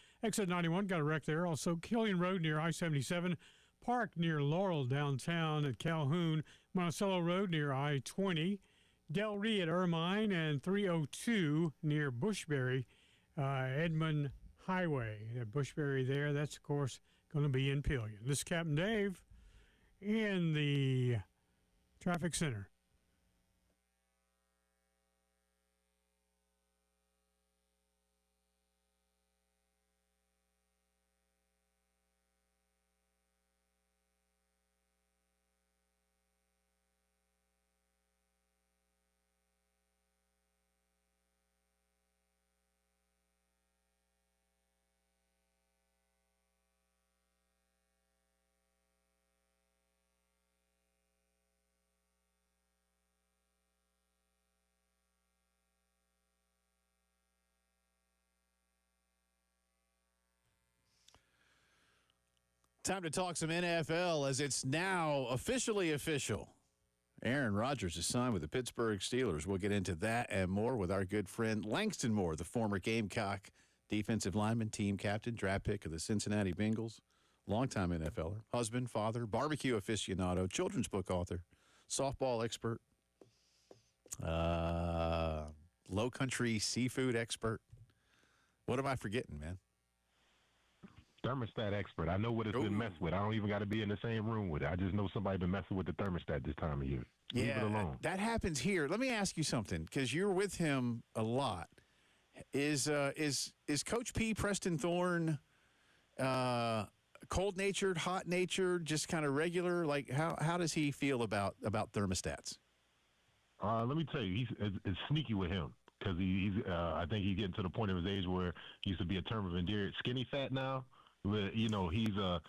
S6: 91, got a wreck there. Also, Killian Road near I-77. Park near Laurel downtown at Calhoun. Monticello Road near I-20. Del Rey at Ermine and 302 near Bushbury. Edmond Highway at Bushbury there. That's, of course, going to be in Pillion. This is Captain Dave in the traffic center.
S1: Time to talk some NFL as it's now officially official. Aaron Rodgers is signed with the Pittsburgh Steelers. We'll get into that and more with our good friend Langston Moore, the former Gamecock defensive lineman, team captain, draft pick of the Cincinnati Bengals, longtime NFLer, husband, father, barbecue aficionado, children's book author, softball expert, low country seafood expert. What am I forgetting, man?
S7: Thermostat expert. I know what it's been messed with. I don't even got to be in the same room with it. I just know somebody been messing with the thermostat this time of year. Leave it alone.
S5: That happens here. Let me ask you something, because you're with him a lot. Is Coach P, Preston Thorne, cold-natured, hot-natured, just kind of regular? Like, how does he feel about thermostats?
S7: Let me tell you, it's sneaky with him. Because I think he's getting to the point of his age where he used to be a term of endearment. Skinny fat now, you know, he's a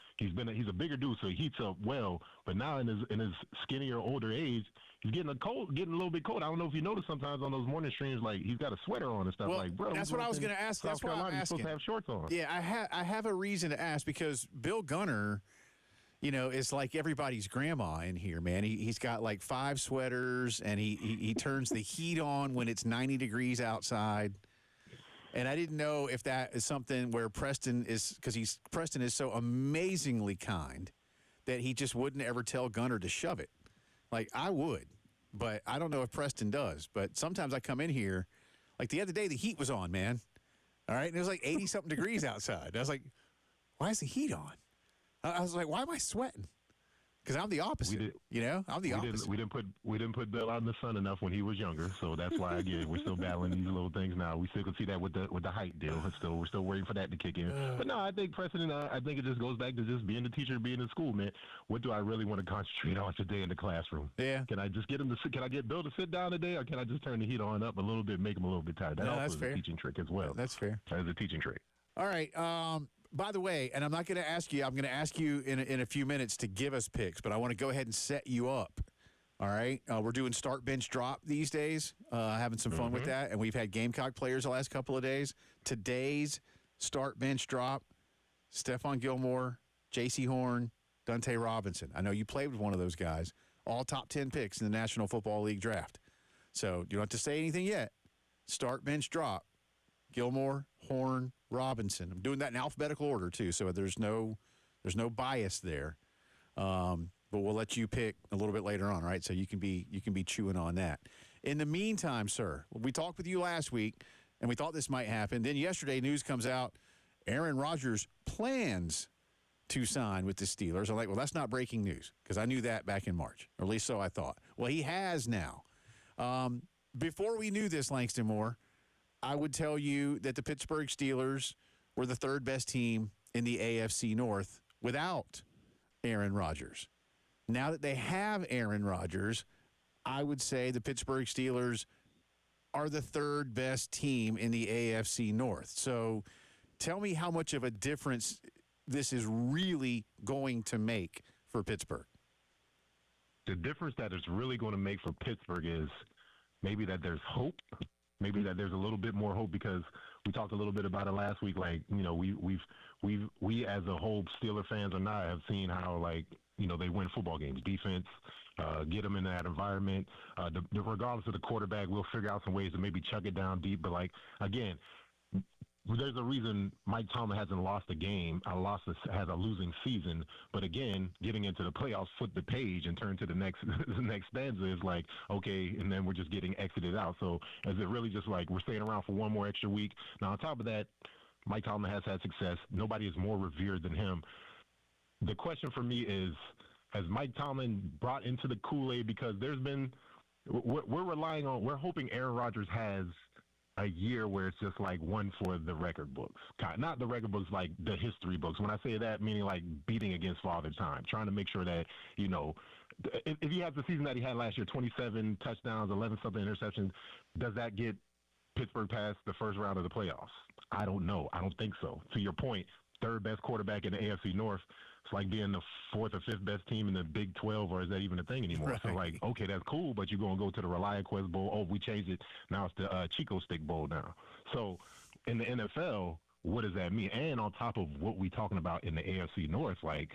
S7: bigger dude, so he heats up well. But now in his skinnier, older age, he's getting a little bit cold. I don't know if you notice sometimes on those morning streams, like he's got a sweater on and stuff.
S5: Well,
S7: like, bro,
S5: that's what I was going to ask. That's why I'm asking.
S7: You're supposed to have shorts on.
S5: Yeah, I have a reason to ask, because Bill Gunner, you know, is like everybody's grandma in here, man. He's got like 5 sweaters, and he turns the heat on when it's 90 degrees outside. And I didn't know if that is something where Preston is, because Preston is so amazingly kind that he just wouldn't ever tell Gunner to shove it. Like, I would, but I don't know if Preston does. But sometimes I come in here, like the other day, the heat was on, man. All right, and it was like 80-something degrees outside. I was like, why is the heat on? I was like, why am I sweating? Because I'm the opposite. I'm the opposite.
S7: We didn't put Bill out in the sun enough when he was younger, so that's why we're still battling these little things now. We still can see that with the height deal. We're still waiting for that to kick in. But no, I think Preston, I think it just goes back to just being the teacher, being in school, man. What do I really want to concentrate on today in the classroom?
S5: Yeah.
S7: Can I just get him to? Can I get Bill to sit down today, or can I just turn the heat on up a little bit, make him a little bit tired? That also is a teaching trick as well.
S5: That's fair.
S7: That is a teaching trick.
S5: All right. By the way, and I'm not going to ask you, I'm going to ask you in a few minutes to give us picks, but I want to go ahead and set you up. All right? We're doing start, bench, drop these days, having some fun with that, and we've had Gamecock players the last couple of days. Today's start, bench, drop, Stephon Gilmore, J.C. Horn, Dante Robinson. I know you played with one of those guys. All top 10 picks in the National Football League draft. So you don't have to say anything yet. Start, bench, drop. Gilmore, Horn, Robinson. I'm doing that in alphabetical order too, so there's no bias there. But we'll let you pick a little bit later on, right? So you can be chewing on that. In the meantime, sir, we talked with you last week, and we thought this might happen. Then yesterday, news comes out: Aaron Rodgers plans to sign with the Steelers. I'm like, well, that's not breaking news, because I knew that back in March, or at least so I thought. Well, he has now. Before we knew this, Langston Moore, I would tell you that the Pittsburgh Steelers were the third best team in the AFC North without Aaron Rodgers. Now that they have Aaron Rodgers, I would say the Pittsburgh Steelers are the third best team in the AFC North. So tell me how much of a difference this is really going to make for Pittsburgh.
S7: The difference that it's really going to make for Pittsburgh is maybe that there's hope. Maybe that there's a little bit more hope, because we talked a little bit about it last week. Like, you know, we as a whole, Steeler fans or not, have seen how, like, you know, they win football games. Defense, get them in that environment. Regardless of the quarterback, we'll figure out some ways to maybe chuck it down deep. But, like, again, there's a reason Mike Tomlin hasn't lost a game. Has a losing season. But again, getting into the playoffs, flip the page and turn to the next stanza is like, okay, and then we're just getting exited out. So is it really just like we're staying around for one more extra week? Now, on top of that, Mike Tomlin has had success. Nobody is more revered than him. The question for me is, has Mike Tomlin brought into the Kool-Aid? Because we're hoping Aaron Rodgers has a year where it's just like one for the record books. Not the record books, like the history books. When I say that, meaning like beating against Father Time, trying to make sure that, you know, if he has the season that he had last year, 27 touchdowns, 11-something interceptions, does that get Pittsburgh past the first round of the playoffs? I don't know. I don't think so. To your point, third best quarterback in the AFC North. It's like being the fourth or fifth best team in the Big 12, or is that even a thing anymore? Right. So, like, okay, that's cool, but you're going to go to the ReliaQuest Bowl. Oh, we changed it. Now it's the Chico Stick Bowl now. So, in the NFL, what does that mean? And on top of what we're talking about in the AFC North, like,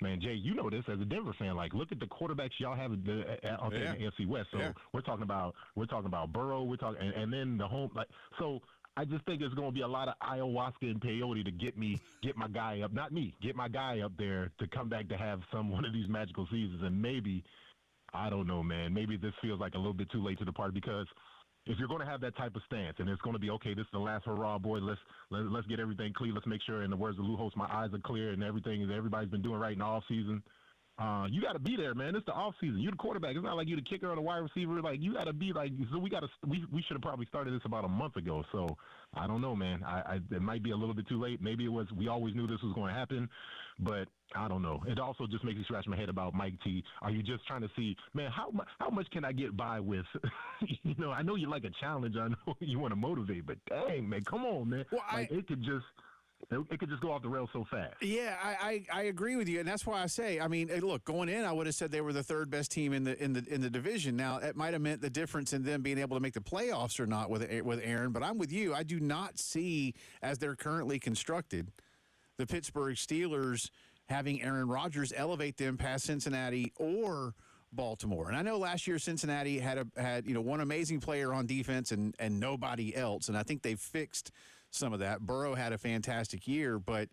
S7: man, Jay, you know this as a Denver fan. Like, look at the quarterbacks y'all have out there in the AFC West. So we're talking about Burrow. We're talking, and then the home, like, so. I just think it's going to be a lot of ayahuasca and peyote to get my guy up. Not me, get my guy up there to come back to have one of these magical seasons. And maybe, I don't know, man, maybe this feels like a little bit too late to the party, because if you're going to have that type of stance, and it's going to be okay, this is the last hurrah, boy. Let's get everything clear. Let's make sure, in the words of Lou Holtz, my eyes are clear, and everybody's been doing right in the off season. You got to be there, man. It's the off season. You're the quarterback. It's not like you're the kicker or the wide receiver. Like, you got to be like. So we should have probably started this about a month ago. So I don't know, man. It might be a little bit too late. Maybe it was. We always knew this was going to happen, but I don't know. It also just makes me scratch my head about Mike T. Are you just trying to see, man? How much can I get by with? I know you like a challenge. I know you want to motivate, but dang, man, come on, man. Well, it could just go off the rails so fast.
S1: Yeah, I agree with you, and that's why I say, I mean, look, going in, I would have said they were the third best team in the division. Now, it might have meant the difference in them being able to make the playoffs or not with Aaron, but I'm with you. I do not see, as they're currently constructed, the Pittsburgh Steelers having Aaron Rodgers elevate them past Cincinnati or Baltimore. And I know last year Cincinnati had one amazing player on defense and nobody else, and I think they've fixed some of that. Burrow had a fantastic year, but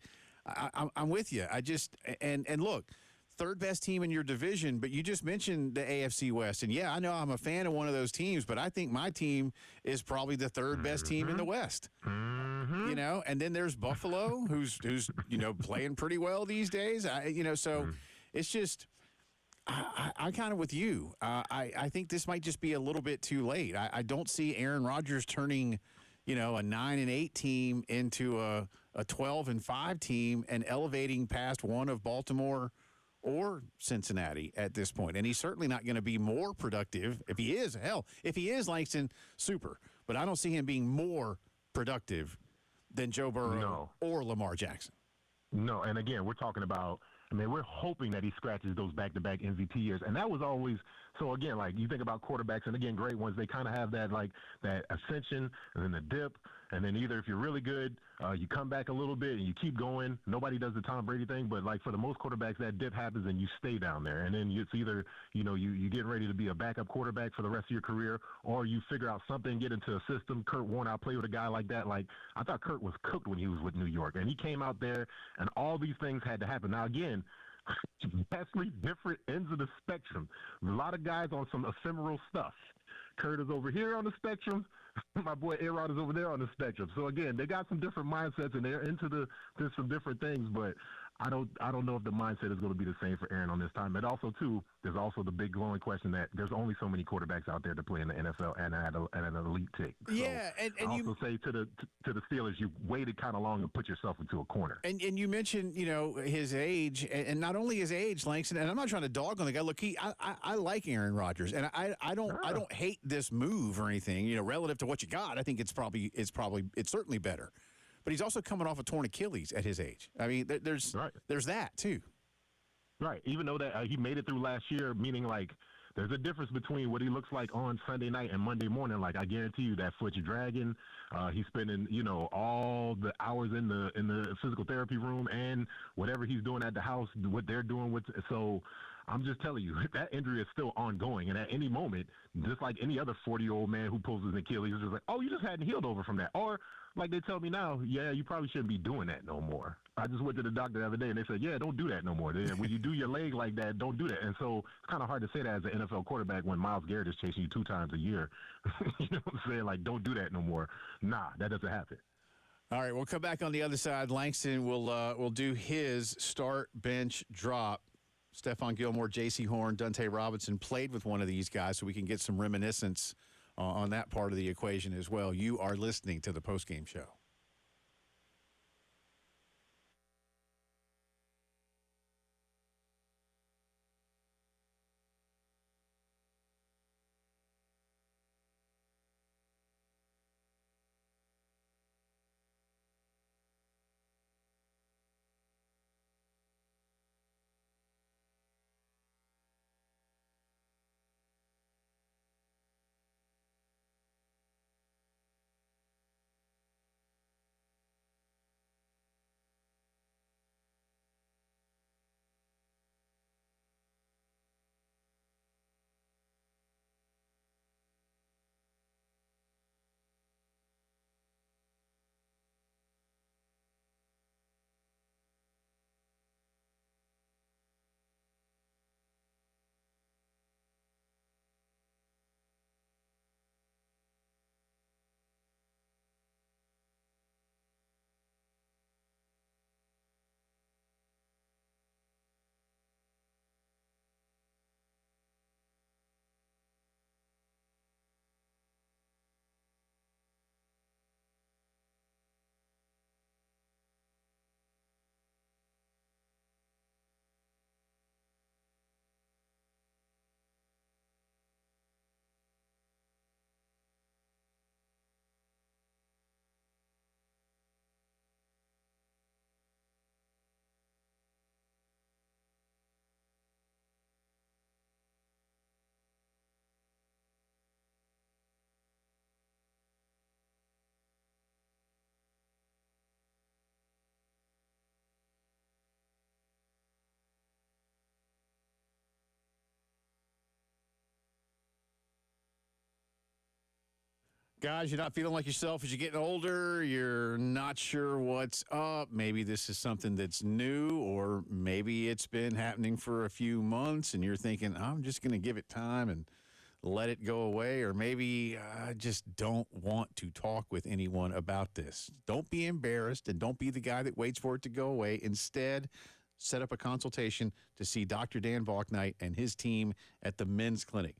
S1: I'm with you. And look, third best team in your division, but you just mentioned the AFC West. And, yeah, I know I'm a fan of one of those teams, but I think my team is probably the third best team in the West. And then there's Buffalo, who's playing pretty well these days. It's just I'm kind of with you. I think this might just be a little bit too late. I don't see Aaron Rodgers turning – a 9-8 team into a 12-5 team and elevating past one of Baltimore or Cincinnati at this point. And he's certainly not going to be more productive. If he is, Langston, super. But I don't see him being more productive than Joe Burrow or Lamar Jackson.
S7: No, and again, we're talking about, we're hoping that he scratches those back-to-back MVP years. And that was always – so, again, like, you think about quarterbacks, and, again, great ones, they kind of have that ascension and then the dip. And then either if you're really good, you come back a little bit and you keep going. Nobody does the Tom Brady thing, but, like, for the most quarterbacks, that dip happens and you stay down there. And then it's either, you get ready to be a backup quarterback for the rest of your career, or you figure out something, get into a system. Kurt Warner, I play with a guy like that. Like, I thought Kurt was cooked when he was with New York. And he came out there, and all these things had to happen. Now, again, vastly different ends of the spectrum. A lot of guys on some ephemeral stuff. Kurt is over here on the spectrum. My boy A-Rod is over there on the spectrum. So again, they got some different mindsets and they're into some different things, but I don't know if the mindset is going to be the same for Aaron on this time. And also, too, there's also the big glowing question that there's only so many quarterbacks out there to play in the NFL and at an elite tick.
S1: Yeah,
S7: so
S1: and
S7: I
S1: you
S7: also say to the Steelers, you waited kind of long and put yourself into a corner.
S1: And you mentioned his age, and not only his age, Langston. And I'm not trying to dog on the guy. Look, I like Aaron Rodgers, and I don't hate this move or anything. Relative to what you got, I think it's certainly better. But he's also coming off a torn Achilles at his age. I mean, there's that too.
S7: Right. Even though that he made it through last year, meaning like there's a difference between what he looks like on Sunday night and Monday morning. Like, I guarantee you that foot's dragging. He's spending, all the hours in the physical therapy room and whatever he's doing at the house, what they're doing with. So I'm just telling you, that injury is still ongoing. And at any moment, just like any other 40-year-old man who pulls his Achilles, is just like, oh, you just hadn't healed over from that. Or like they tell me now, yeah, you probably shouldn't be doing that no more. I just went to the doctor the other day, and they said, yeah, don't do that no more. When you do your leg like that, don't do that. And so it's kind of hard to say that as an NFL quarterback when Myles Garrett is chasing you 2 times a year. You know what I'm saying? Like, don't do that no more. Nah, that doesn't happen.
S1: All right, we'll come back on the other side. Langston will do his start, bench, drop. Stephon Gilmore, J.C. Horn, Dante Robinson played with one of these guys, so we can get some reminiscence on that part of the equation as well. You are listening to the Postgame Show.
S5: Guys, you're not feeling like yourself as you're getting older. You're not sure what's up. Maybe this is something that's new, or maybe it's been happening for a few months and you're thinking, I'm just going to give it time and let it go away. Or maybe I just don't want to talk with anyone about this. Don't be embarrassed and don't be the guy that waits for it to go away. Instead, set up a consultation to see Dr. Dan Valknight and his team at the Men's Clinic.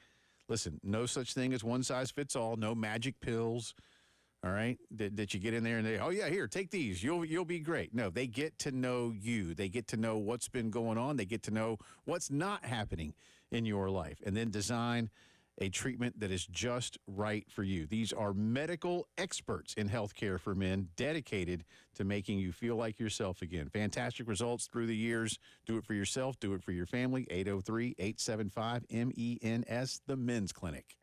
S5: Listen, no such thing as one size fits all, no magic pills, all right, that you get in there and they, oh, yeah, here, take these. You'll be great. No, they get to know you. They get to know what's been going on. They get to know what's not happening in your life and then design a treatment that is just right for you. These are medical experts in healthcare for men dedicated to making you feel like yourself again. Fantastic results through the years. Do it for yourself. Do it for your family. 803-875-MENS, the Men's Clinic.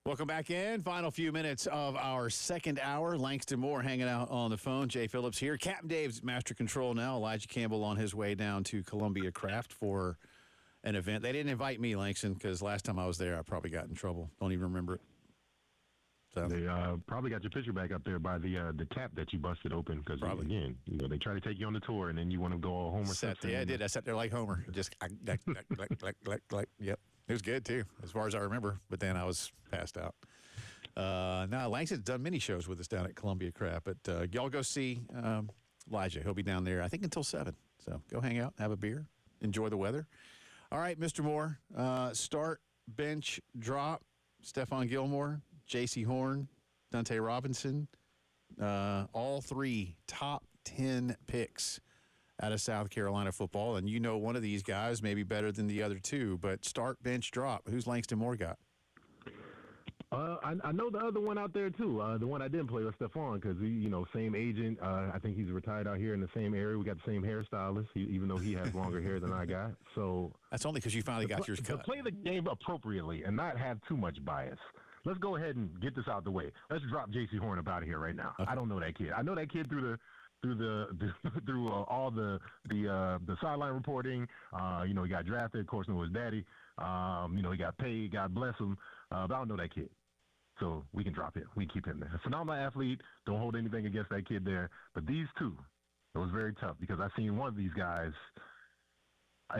S5: Welcome back in. Final few minutes of our second hour. Langston Moore hanging out on the phone. Jay Phillips here. Captain Dave's master control now. Elijah Campbell on his way down to Columbia Craft for an event. They didn't invite me, Langston, because last time I was there, I probably got in trouble. Don't even remember it. So
S7: they probably got your picture back up there by the tap that you busted open. Because again, they try to take you on the tour, and then you want to go all Homer.
S5: Yeah, I did. I sat there like Homer. Just like. Yep. It was good, too, as far as I remember. But then I was passed out. Now, Langston's done many shows with us down at Columbia Craft. But y'all go see Elijah. He'll be down there, I think, until 7. So go hang out, have a beer, enjoy the weather.
S1: All right, Mr. Moore. Start, bench, drop. Stephon Gilmore, J.C. Horn, Dante Robinson. All three top 10 picks out of South Carolina football. And you know one of these guys may be better than the other two, but start, bench, drop. Who's Langston Moore got?
S7: I know the other one out there too. The one I didn't play was Stephon because same agent. I think he's retired out here in the same area. We got the same hairstylist, even though he has longer hair than I got. So
S1: that's only because you finally got yours cut.
S7: To play the game appropriately and not have too much bias. Let's go ahead and get this out the way. Let's drop J.C. Horn up out of here right now. Okay. I don't know that kid. I know that kid through all the sideline reporting. He got drafted. Of course, know his daddy. He got paid. God bless him. But I don't know that kid. So we can drop him. We can keep him there. A phenomenal athlete. Don't hold anything against that kid there. But these two, it was very tough because I seen one of these guys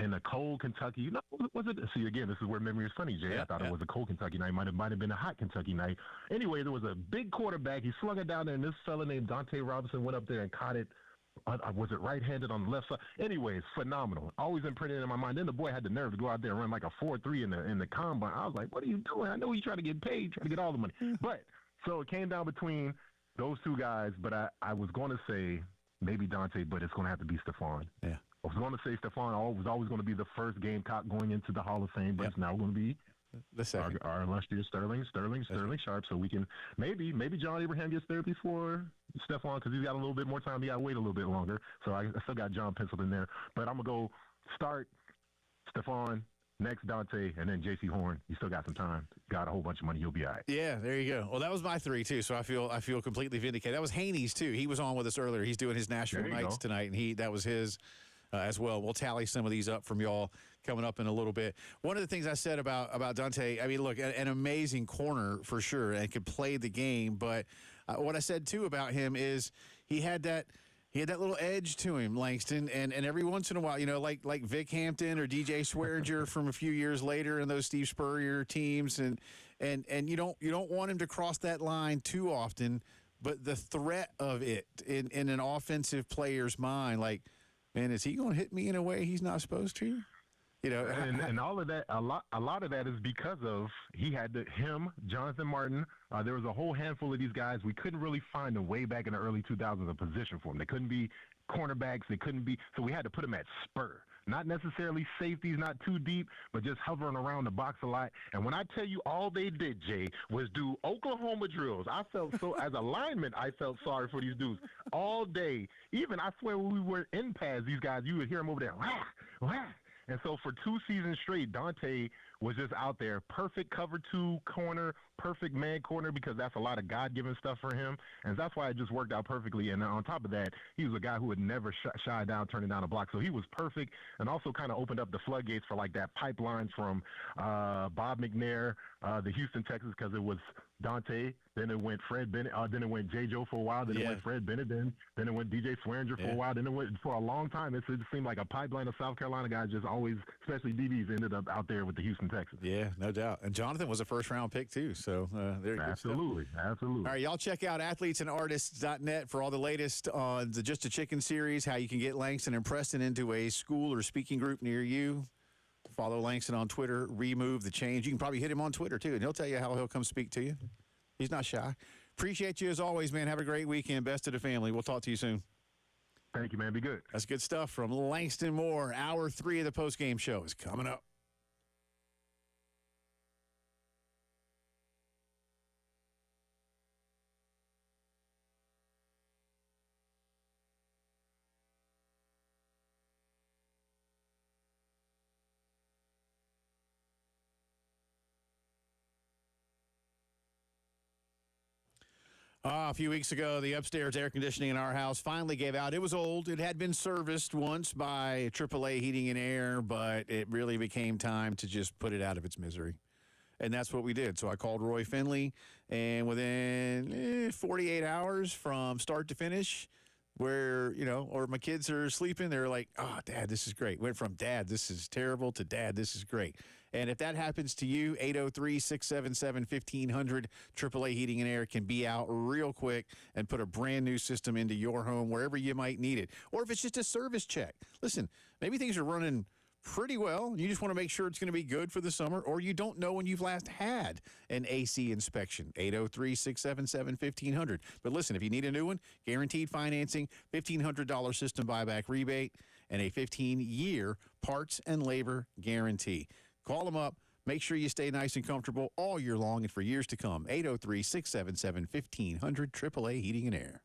S7: in a cold Kentucky. Was it? See, again, this is where memory is funny, Jay.
S1: Yeah,
S7: I thought it was a cold Kentucky night. Might have been a hot Kentucky night. Anyway, there was a big quarterback. He slung it down there, and this fella named Dante Robinson went up there and caught it. Was it right-handed on the left side? Anyways, phenomenal. Always imprinted in my mind. Then the boy had the nerve to go out there and run like a 4.3 in the combine. I was like, what are you doing? I know you trying to get paid, trying to get all the money. But so it came down between those two guys, but I was going to say maybe Dante, but it's going to have to be Stephon.
S1: Yeah.
S7: I was going to say Stephon was always going to be the first Gamecock going into the Hall of Fame, but it's now going to be
S1: the second.
S7: Our illustrious Sterling Sharp. So we can maybe John Abraham gets there before Stephon because he's got a little bit more time. He got to wait a little bit longer. So I still got John penciled in there. But I'm going to go start Stephon, next Dante, and then J.C. Horn. You still got some time. Got a whole bunch of money. You'll be all right.
S1: Yeah, there you go. Well, that was my three, too, so I feel completely vindicated. That was Haney's, too. He was on with us earlier. He's doing his Nashville Nights tonight, and that was his as well. We'll tally some of these up from y'all coming up in a little bit. One of the things I said about Dante, I mean, look, an amazing corner for sure and could play the game. But what I said, too, about him is he had that little edge to him, Langston, and every once in a while, like Vic Hampton or DJ Swearinger from a few years later in those Steve Spurrier teams, and you don't want him to cross that line too often, but the threat of it in an offensive player's mind, like, man, is he going to hit me in a way he's not supposed to?
S7: And all of that, a lot of that is because of he had him, Jonathan Martin. There was a whole handful of these guys. We couldn't really find a way back in the early 2000s a position for them. They couldn't be cornerbacks. They couldn't be. So we had to put them at spur. Not necessarily safeties, not too deep, but just hovering around the box a lot. And when I tell you all they did, Jay, was do Oklahoma drills. I felt so, as a lineman, I felt sorry for these dudes all day. Even, I swear, when we were in pads, these guys, you would hear them over there, wah, wah. And so for 2 seasons straight, Dante was just out there, perfect cover 2 corner, perfect man corner, because that's a lot of God-given stuff for him. And that's why it just worked out perfectly. And on top of that, he was a guy who would never shy down, turning down a block. So he was perfect and also kind of opened up the floodgates for like that pipeline from Bob McNair, the Houston Texans, because it was Dante, then it went Fred Bennett, then it went J. Joe for a while, then it went Fred Bennett, then it went DJ Swearinger for a while, then it went for a long time. It seemed like a pipeline of South Carolina guys just always, especially DBs, ended up out there with the Houston Texans.
S1: Yeah, no doubt. And Jonathan was a first-round pick, too, so there you go.
S7: Absolutely.
S1: All right, y'all check out athletessandartists.net for all the latest on the Just a Chicken series, how you can get Langston and Preston into a school or speaking group near you. Follow Langston on Twitter, Remove the Change. You can probably hit him on Twitter, too, and he'll tell you how he'll come speak to you. He's not shy. Appreciate you as always, man. Have a great weekend. Best to the family. We'll talk to you soon.
S7: Thank you, man. Be good.
S1: That's good stuff from Langston Moore. Hour 3 of the postgame show is coming up. A few weeks ago, the upstairs air conditioning in our house finally gave out. It was old. It had been serviced once by AAA Heating and Air, but it really became time to just put it out of its misery. And that's what we did. So I called Roy Finley, and within 48 hours from start to finish, where, or my kids are sleeping, they're like, oh, Dad, this is great. Went from Dad, this is terrible, to Dad, this is great. And if that happens to you, 803-677-1500, AAA Heating and Air can be out real quick and put a brand new system into your home wherever you might need it. Or if it's just a service check. Listen, maybe things are running pretty well. You just want to make sure it's going to be good for the summer, or you don't know when you've last had an AC inspection. 803-677-1500. But listen, if you need a new one, guaranteed financing, $1,500 system buyback rebate, and a 15-year parts and labor guarantee. Call them up. Make sure you stay nice and comfortable all year long and for years to come. 803-677-1500, AAA Heating and Air.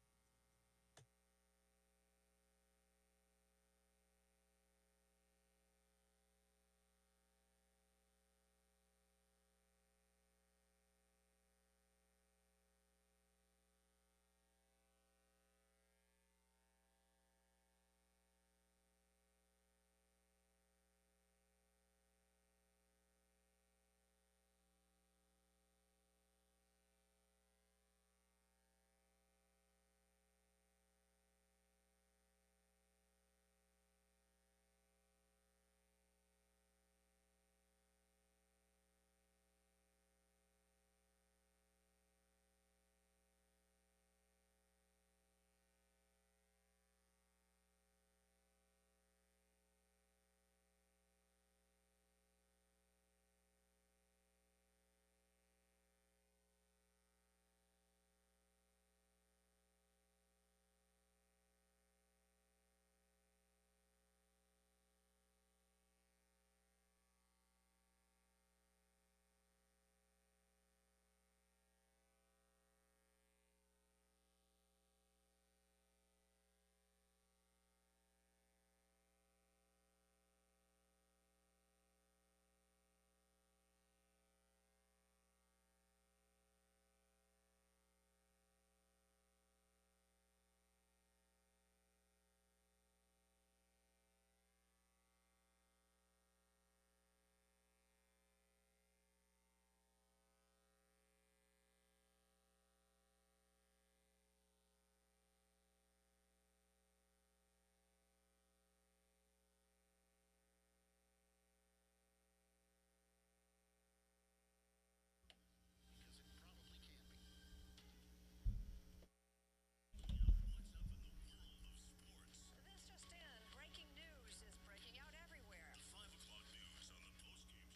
S8: This just in, breaking news is breaking out everywhere. 5 o'clock news on the Postgame.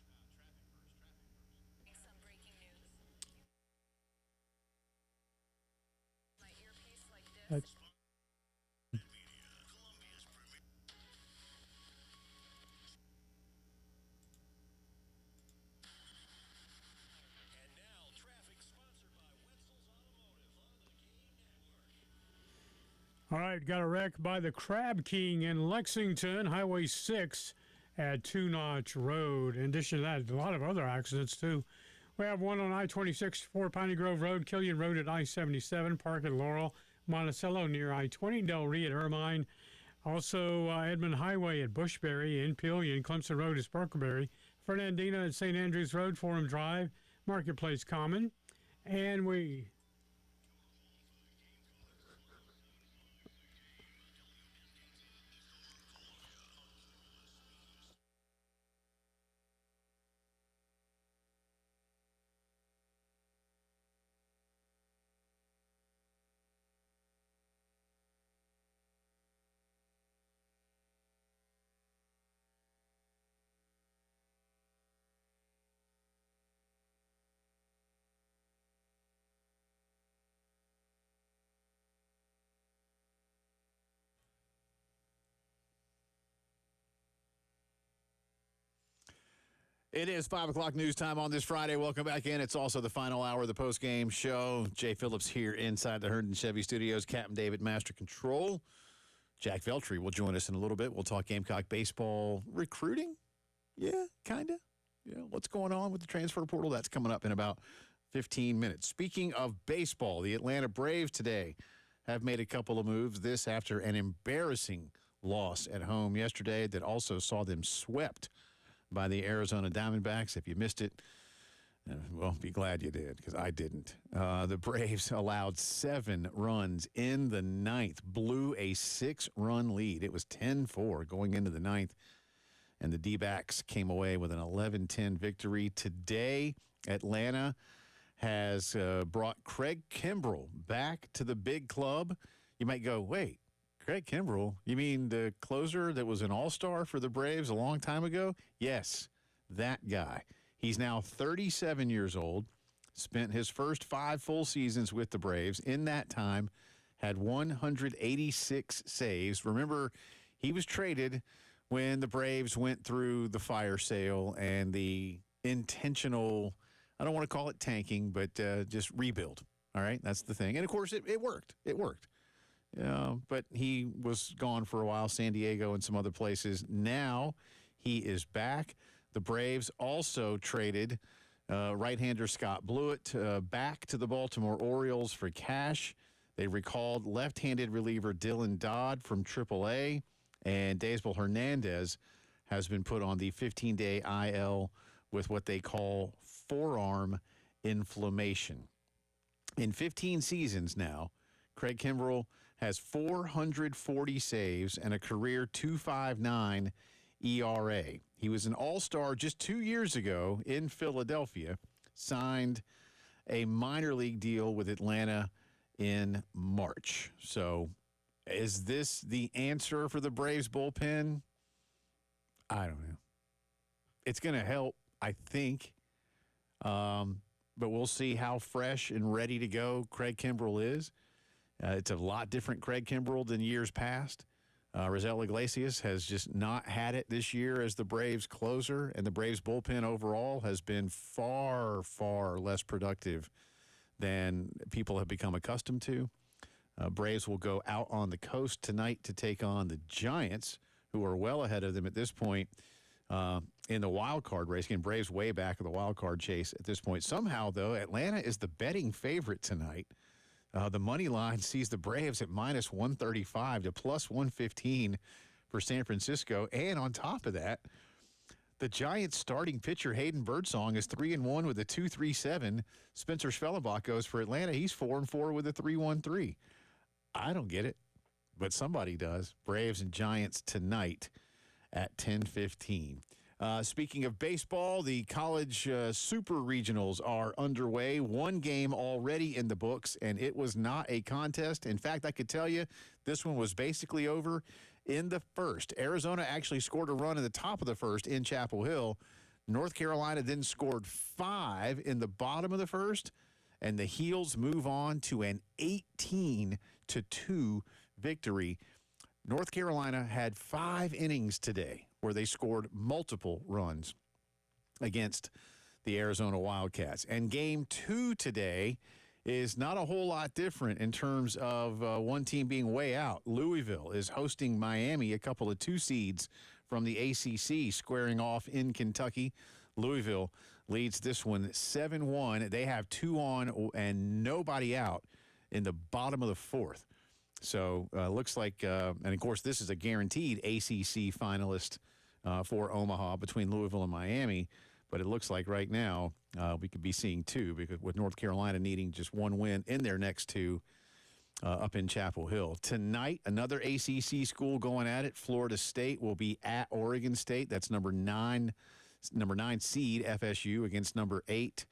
S8: Some breaking news. My earpiece like this. And now, traffic sponsored by Wetzel's Automotive on the Game Network.
S6: All right, got a wreck by the Crab King in Lexington, Highway 6 at Two Notch Road. In addition to that, a lot of other accidents, too. We have one on I-26, 4 Piney Grove Road, Killian Road at I-77, Park at Laurel, Monticello near I-20, Del Rey at Ermine. Also, Edmond Highway at Bushbury, in Pillion, Clemson Road is Sparkleberry, Fernandina at St. Andrews Road, Forum Drive, Marketplace Common. And we...
S1: It is 5 o'clock news time on this Friday. Welcome back in. It's also the final hour of the post-game show. Jay Phillips here inside the Herndon Chevy Studios. Captain David, Master Control. Jack Veltri will join us in a little bit. We'll talk Gamecock baseball recruiting. Yeah, kind of. Yeah, what's going on with the transfer portal? That's coming up in about 15 minutes. Speaking of baseball, the Atlanta Braves today have made a couple of moves. This after an embarrassing loss at home yesterday that also saw them swept by the Arizona Diamondbacks. If you missed it, well, be glad you did, because I didn't. The Braves allowed 7 runs in the ninth, blew a 6-run lead. It was 10-4 going into the ninth, and the D-backs came away with an 11-10 victory. Today, Atlanta has brought Craig Kimbrell back to the big club. You might go, wait,
S5: Craig Kimbrell, you mean the closer that was an all-star for the Braves a long time ago? Yes, that guy. He's now 37 years old, spent his first 5 full seasons with the Braves. In that time, had 186 saves. Remember, he was traded when the Braves went through the fire sale and the intentional, I don't want to call it tanking, but just rebuild. All right, that's the thing. And, of course, it worked. It worked. But he was gone for a while, San Diego and some other places. Now he is back. The Braves also traded right-hander Scott Blewett back to the Baltimore Orioles for cash. They recalled left-handed reliever Dylan Dodd from AAA, and Daysbel Hernandez has been put on the 15-day IL with what they call forearm inflammation. In 15 seasons now, Craig Kimbrell has 440 saves and a career 2.59 ERA. He was an all-star just 2 years ago in Philadelphia, signed a minor league deal with Atlanta in March. So is this the answer for the Braves bullpen? I don't know. It's going to help, I think. But we'll see how fresh and ready to go Craig Kimbrell is. It's a lot different Craig Kimbrell than years past. Raisel Iglesias has just not had it this year as the Braves closer, and the Braves bullpen overall has been far, far less productive than people have become accustomed to. Braves will go out on the coast tonight to take on the Giants, who are well ahead of them at this point in the wild card race. Again, Braves way back in the wild card chase at this point. Somehow, though, Atlanta is the betting favorite tonight. The money line sees the Braves at minus 135 to plus 115 for San Francisco. And on top of that, the Giants starting pitcher Hayden Birdsong is 3-1 with a 2.37. Spencer Schwellenbach goes for Atlanta. He's 4-4 with a 3.13. I don't get it, but somebody does. Braves and Giants tonight at 10:15. Speaking of baseball, the college super regionals are underway. One game already in the books, and it was not a contest. In fact, I could tell you this one was basically over in the first. Arizona actually scored a run in the top of the first in Chapel Hill. North Carolina then scored 5 in the bottom of the first, and the Heels move on to an 18-2 victory. North Carolina had 5 innings today where they scored multiple runs against the Arizona Wildcats. And game 2 today is not a whole lot different in terms of one team being way out. Louisville is hosting Miami, a couple of 2 seeds from the ACC, squaring off in Kentucky. Louisville leads this one 7-1. They have 2 on and nobody out in the bottom of the 4th. So looks like, and of course, this is a guaranteed ACC finalist for Omaha between Louisville and Miami. But it looks like right now we could be seeing 2, because with North Carolina needing just 1 win in their next 2 up in Chapel Hill. Tonight, another ACC school going at it. Florida State will be at Oregon State. That's number 9 seed FSU against number 8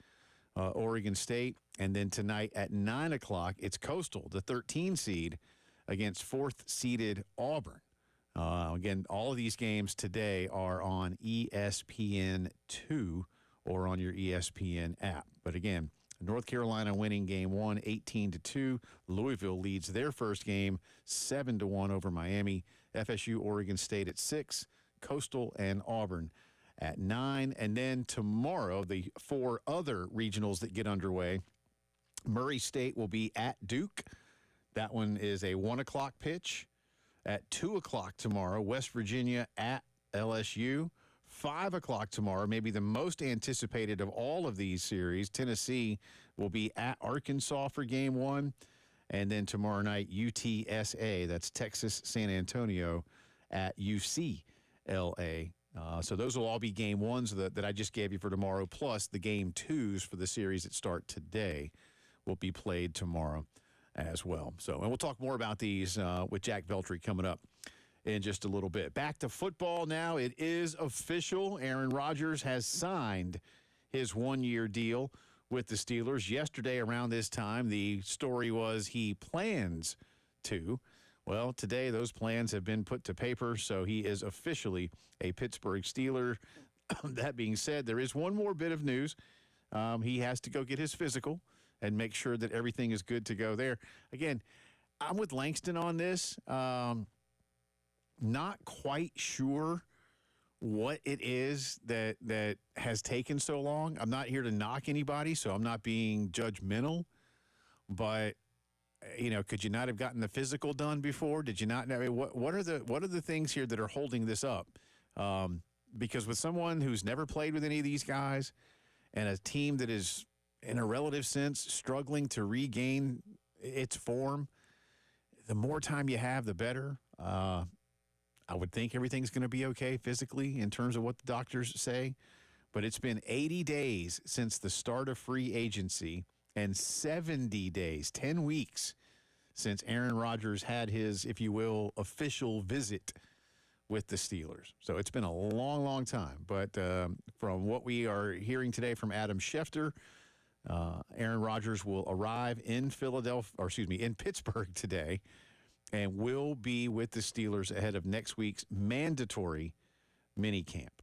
S5: Oregon State. And then tonight at 9 o'clock, it's Coastal, the 13 seed, against 4th-seeded Auburn. Again, all of these games today are on ESPN2 or on your ESPN app. But again, North Carolina winning game 1, 18-2. Louisville leads their first game 7-1 over Miami. FSU, Oregon State at 6. Coastal and Auburn at 9. And then tomorrow, the 4 other regionals that get underway. Murray State will be at Duke. That one is a 1 o'clock pitch. At 2 o'clock tomorrow, West Virginia at LSU. 5 o'clock tomorrow, maybe the most anticipated of all of these series, Tennessee will be at Arkansas for game 1. And then tomorrow night, UTSA, that's Texas San Antonio, at UCLA. So those will all be game 1s that I just gave you for tomorrow, plus the game 2s for the series that start today will be played tomorrow as well. So, and we'll talk more about these with Jack Veltri coming up in just a little bit. Back to football now. It is official. Aaron Rodgers has signed his 1-year deal with the Steelers. Yesterday around this time, the story was he plans to. Well, today those plans have been put to paper, so he is officially a Pittsburgh Steeler. That being said, there is one more bit of news. He has to go get his physical and make sure that everything is good to go there. Again, I'm with Langston on this. Not quite sure what it is that has taken so long. I'm not here to knock anybody, so I'm not being judgmental. But could you not have gotten the physical done before? Did you not? I mean, what are the things here that are holding this up? Because with someone who's never played with any of these guys, and a team that is, in a relative sense, struggling to regain its form, the more time you have, the better. I would think everything's going to be okay physically in terms of what the doctors say. But it's been 80 days since the start of free agency and 70 days, 10 weeks, since Aaron Rodgers had his, if you will, official visit with the Steelers. So it's been a long, long time. But from what we are hearing today from Adam Schefter, Aaron Rodgers will arrive in in Pittsburgh today and will be with the Steelers ahead of next week's mandatory mini camp.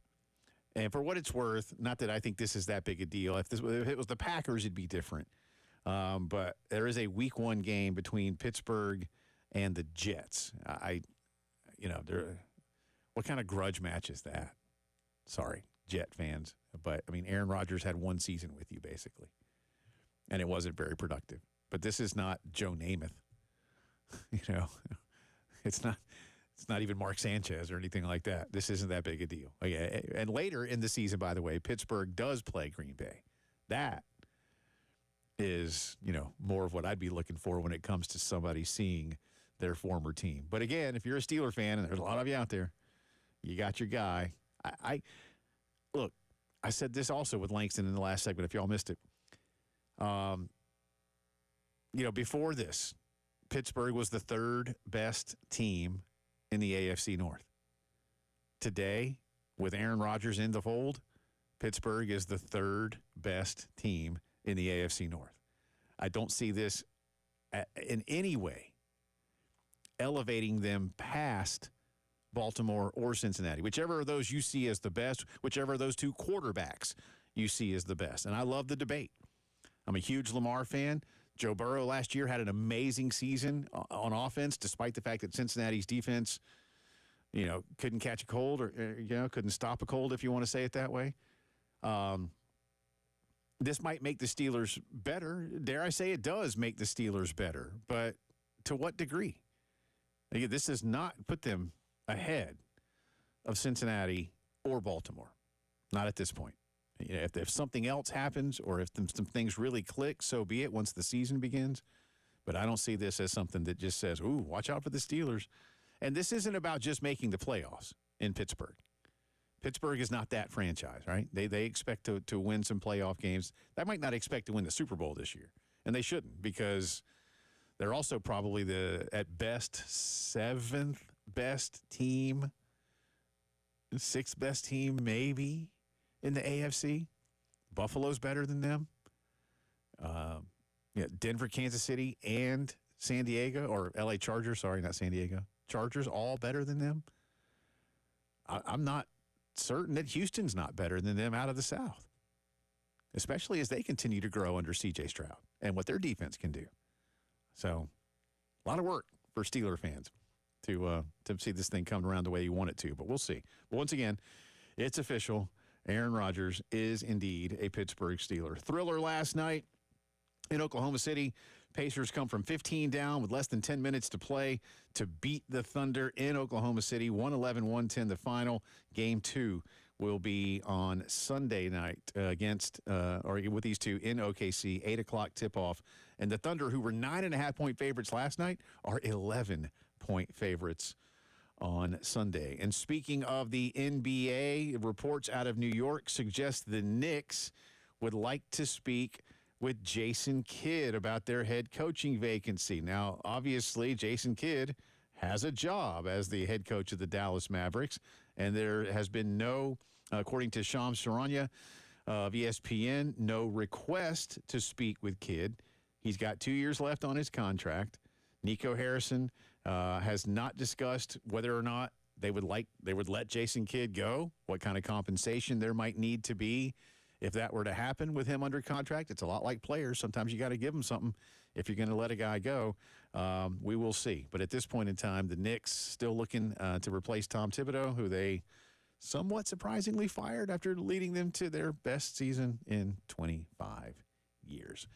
S5: And for what it's worth, not that I think this is that big a deal. If it was the Packers, it'd be different. But there is a week 1 game between Pittsburgh and the Jets. What kind of grudge match is that? Sorry, Jet fans. But, I mean, Aaron Rodgers had 1 season with you, basically. And it wasn't very productive. But this is not Joe Namath. It's not even Mark Sanchez or anything like that. This isn't that big a deal. Okay. And later in the season, by the way, Pittsburgh does play Green Bay. That is, more of what I'd be looking for when it comes to somebody seeing their former team. But again, if you're a Steeler fan, and there's a lot of you out there, you got your guy. Look, I said this also with Langston in the last segment, if y'all missed it. Before this, Pittsburgh was the 3rd best team in the AFC North. Today, with Aaron Rodgers in the fold, Pittsburgh is the 3rd best team in the AFC North. I don't see this in any way elevating them past Baltimore or Cincinnati, whichever of those you see as the best, whichever of those 2 quarterbacks you see as the best. And I love the debate. I'm a huge Lamar fan. Joe Burrow last year had an amazing season on offense, despite the fact that Cincinnati's defense, couldn't catch a cold or, couldn't stop a cold, if you want to say it that way. This might make the Steelers better. Dare I say it does make the Steelers better, but to what degree? Again, this does not put them ahead of Cincinnati or Baltimore. Not at this point. If something else happens or if some things really click, so be it once the season begins. But I don't see this as something that just says, ooh, watch out for the Steelers. And this isn't about just making the playoffs in Pittsburgh. Pittsburgh is not that franchise, right? They expect to win some playoff games. They might not expect to win the Super Bowl this year. And they shouldn't, because they're also probably at best, 7th best team, 6th best team maybe in the AFC. Buffalo's better than them. Denver, Kansas City, and San Diego, or LA Chargers, sorry, not San Diego. Chargers all better than them. I'm not certain that Houston's not better than them out of the South, especially as they continue to grow under C.J. Stroud and what their defense can do. So, a lot of work for Steeler fans to see this thing come around the way you want it to, but we'll see. But once again, it's official. Aaron Rodgers is indeed a Pittsburgh Steeler. Thriller last night in Oklahoma City. Pacers come from 15 down with less than 10 minutes to play to beat the Thunder in Oklahoma City. 111-110 the final. Game 2 will be on Sunday night with these two in OKC. 8 o'clock tip-off. And the Thunder, who were 9.5-point favorites last night, are 11-point favorites on Sunday. And speaking of the NBA, reports out of New York suggest the Knicks would like to speak with Jason Kidd about their head coaching vacancy. Now, obviously, Jason Kidd has a job as the head coach of the Dallas Mavericks, and there has been no, according to Shams Charania of ESPN, no request to speak with Kidd. He's got 2 years left on his contract. Nico Harrison has not discussed whether or not they would let Jason Kidd go, what kind of compensation there might need to be if that were to happen with him under contract. It's a lot like players. Sometimes you got to give them something if you're going to let a guy go. We will see. But at this point in time, the Knicks still looking to replace Tom Thibodeau, who they somewhat surprisingly fired after leading them to their best season in 25 years.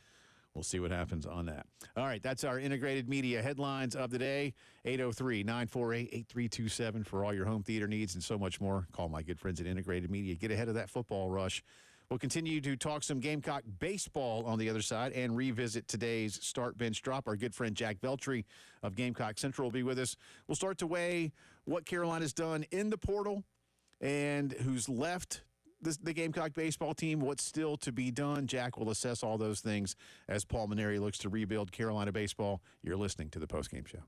S5: We'll see what happens on that. All right, that's our integrated media headlines of the day. 803-948-8327 for all your home theater needs and so much more. Call my good friends at Integrated Media. Get ahead of that football rush. We'll continue to talk some Gamecock baseball on the other side and revisit today's start bench drop. Our good friend Jack Veltri of Gamecock Central will be with us. We'll start to weigh what Carolina's done in the portal and who's left the Gamecock baseball team, what's still to be done. Jack will assess all those things as Paul Maneri looks to rebuild Carolina baseball. You're listening to the Postgame Show.